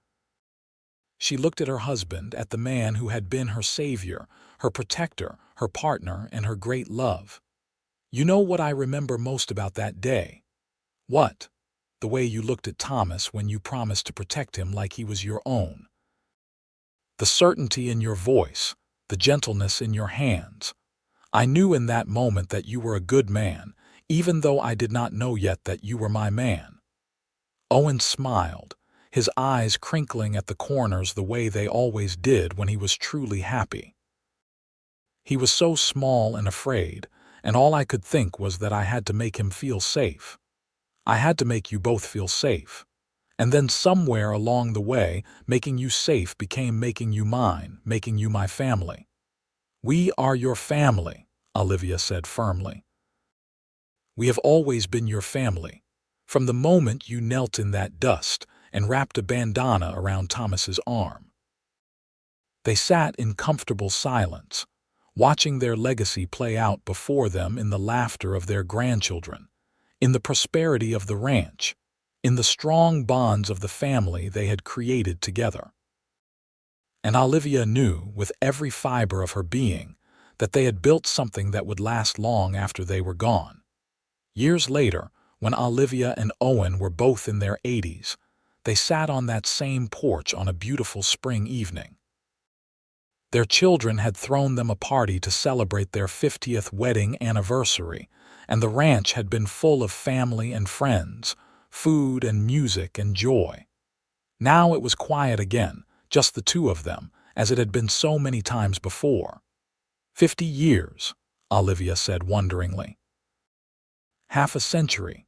She looked at her husband, at the man who had been her savior, her protector, her partner, and her great love. "You know what I remember most about that day?" "What?" "The way you looked at Thomas when you promised to protect him like he was your own. The certainty in your voice, the gentleness in your hands. I knew in that moment that you were a good man, even though I did not know yet that you were my man." Owen smiled, his eyes crinkling at the corners the way they always did when he was truly happy. "He was so small and afraid, and all I could think was that I had to make him feel safe. I had to make you both feel safe. And then somewhere along the way, making you safe became making you mine, making you my family. We are your family, Olivia said firmly. We have always been your family. From the moment you knelt in that dust and wrapped a bandana around Thomas's arm. They sat in comfortable silence, watching their legacy play out before them in the laughter of their grandchildren, in the prosperity of the ranch, in the strong bonds of the family they had created together. And Olivia knew, with every fiber of her being, that they had built something that would last long after they were gone. Years later, when Olivia and Owen were both in their 80s, they sat on that same porch on a beautiful spring evening. Their children had thrown them a party to celebrate their 50th wedding anniversary, and the ranch had been full of family and friends, food and music and joy. Now it was quiet again, just the two of them, as it had been so many times before. 50 years, Olivia said wonderingly. Half a century.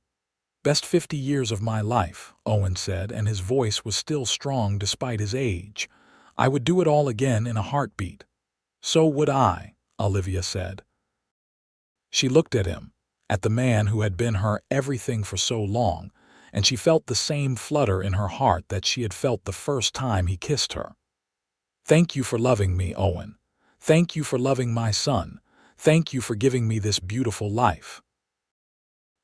Best 50 years of my life, Owen said, and his voice was still strong despite his age. I would do it all again in a heartbeat. So would I, Olivia said. She looked at him, at the man who had been her everything for so long, and she felt the same flutter in her heart that she had felt the first time he kissed her. Thank you for loving me, Owen. Thank you for loving my son. Thank you for giving me this beautiful life.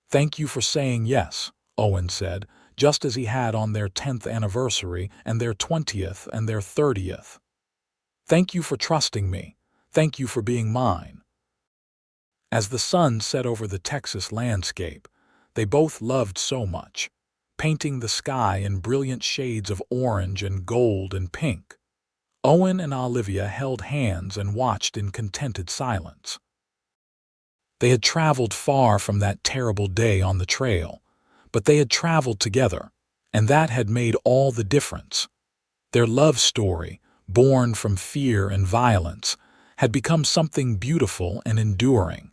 Thank you for saying yes, Owen said, just as he had on their 10th anniversary and their 20th and their 30th. Thank you for trusting me. Thank you for being mine. As the sun set over the Texas landscape, they both loved so much, painting the sky in brilliant shades of orange and gold and pink. Owen and Olivia held hands and watched in contented silence. They had traveled far from that terrible day on the trail, but they had traveled together, and that had made all the difference. Their love story, born from fear and violence, had become something beautiful and enduring.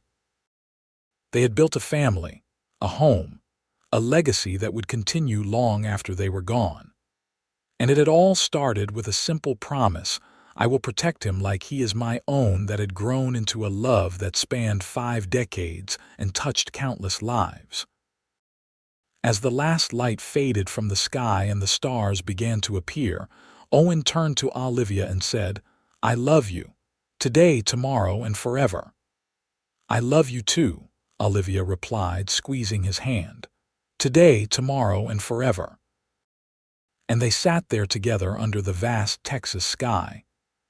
They had built a family, a home, a legacy that would continue long after they were gone. And it had all started with a simple promise: I will protect him like he is my own, that had grown into a love that spanned 5 decades and touched countless lives. As the last light faded from the sky and the stars began to appear, Owen turned to Olivia and said, I love you, today, tomorrow, and forever. I love you too, Olivia replied, squeezing his hand. Today, tomorrow, and forever. And they sat there together under the vast Texas sky.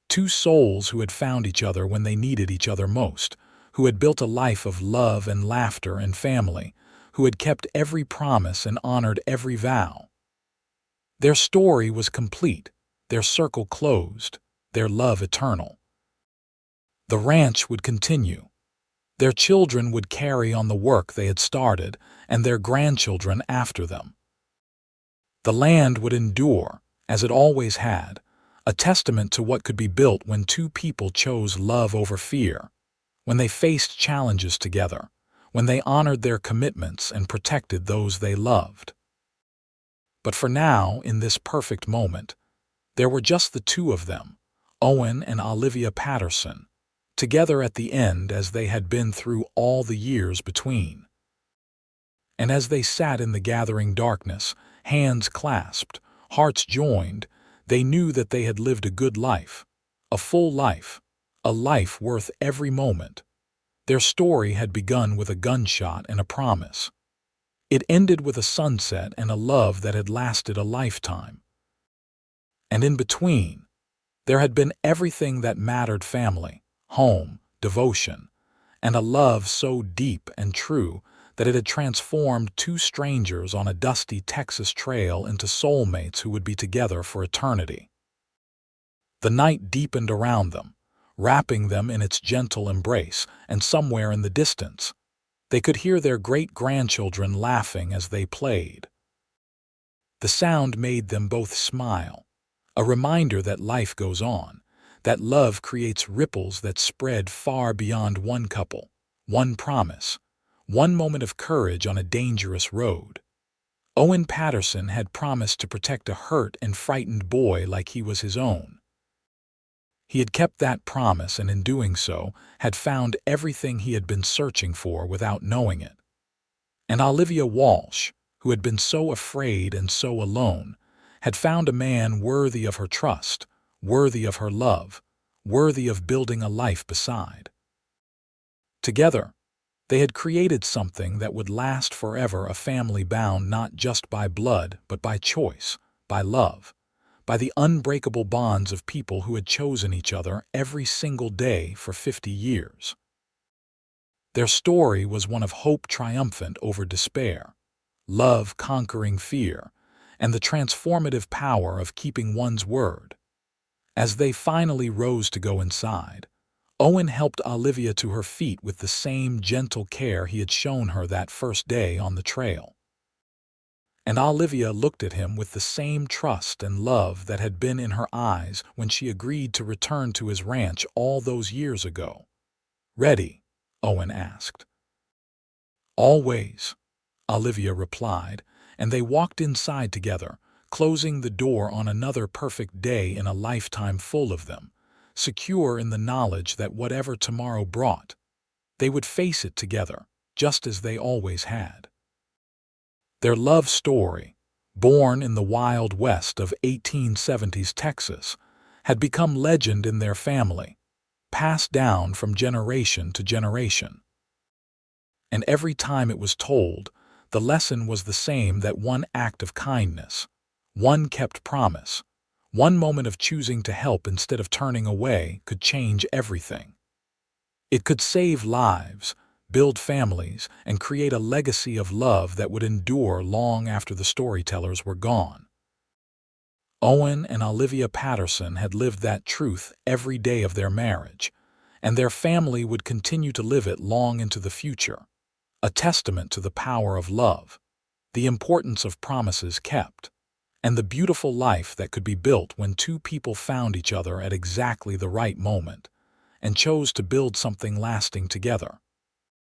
Two souls who had found each other when they needed each other most, who had built a life of love and laughter and family, who had kept every promise and honored every vow. Their story was complete, their circle closed, their love eternal. The ranch would continue. Their children would carry on the work they had started, and their grandchildren after them. The land would endure, as it always had, a testament to what could be built when two people chose love over fear, when they faced challenges together, when they honored their commitments and protected those they loved. But for now, in this perfect moment, there were just the two of them, Owen and Olivia Patterson, together at the end as they had been through all the years between. And as they sat in the gathering darkness, hands clasped, hearts joined, they knew that they had lived a good life, a full life, a life worth every moment. Their story had begun with a gunshot and a promise. It ended with a sunset and a love that had lasted a lifetime. And in between, there had been everything that mattered: family, home, devotion, and a love so deep and true that it had transformed two strangers on a dusty Texas trail into soulmates who would be together for eternity. The night deepened around them, wrapping them in its gentle embrace, and somewhere in the distance, they could hear their great-grandchildren laughing as they played. The sound made them both smile, a reminder that life goes on, that love creates ripples that spread far beyond one couple, one promise, one moment of courage on a dangerous road. Owen Patterson had promised to protect a hurt and frightened boy like he was his own. He had kept that promise and in doing so had found everything he had been searching for without knowing it. And Olivia Walsh, who had been so afraid and so alone, had found a man worthy of her trust, worthy of her love, worthy of building a life beside. Together, they had created something that would last forever, a family bound not just by blood, but by choice, by love, by the unbreakable bonds of people who had chosen each other every single day for 50 years. Their story was one of hope triumphant over despair, love conquering fear, and the transformative power of keeping one's word. As they finally rose to go inside, Owen helped Olivia to her feet with the same gentle care he had shown her that first day on the trail. And Olivia looked at him with the same trust and love that had been in her eyes when she agreed to return to his ranch all those years ago. "Ready?" Owen asked. "Always," Olivia replied, and they walked inside together, closing the door on another perfect day in a lifetime full of them, secure in the knowledge that whatever tomorrow brought, they would face it together, just as they always had. Their love story, born in the Wild West of 1870s Texas, had become legend in their family, passed down from generation to generation. And every time it was told, the lesson was the same: that one act of kindness, one kept promise, one moment of choosing to help instead of turning away could change everything. It could save lives, build families, and create a legacy of love that would endure long after the storytellers were gone. Owen and Olivia Patterson had lived that truth every day of their marriage, and their family would continue to live it long into the future, a testament to the power of love, the importance of promises kept, and the beautiful life that could be built when two people found each other at exactly the right moment and chose to build something lasting together.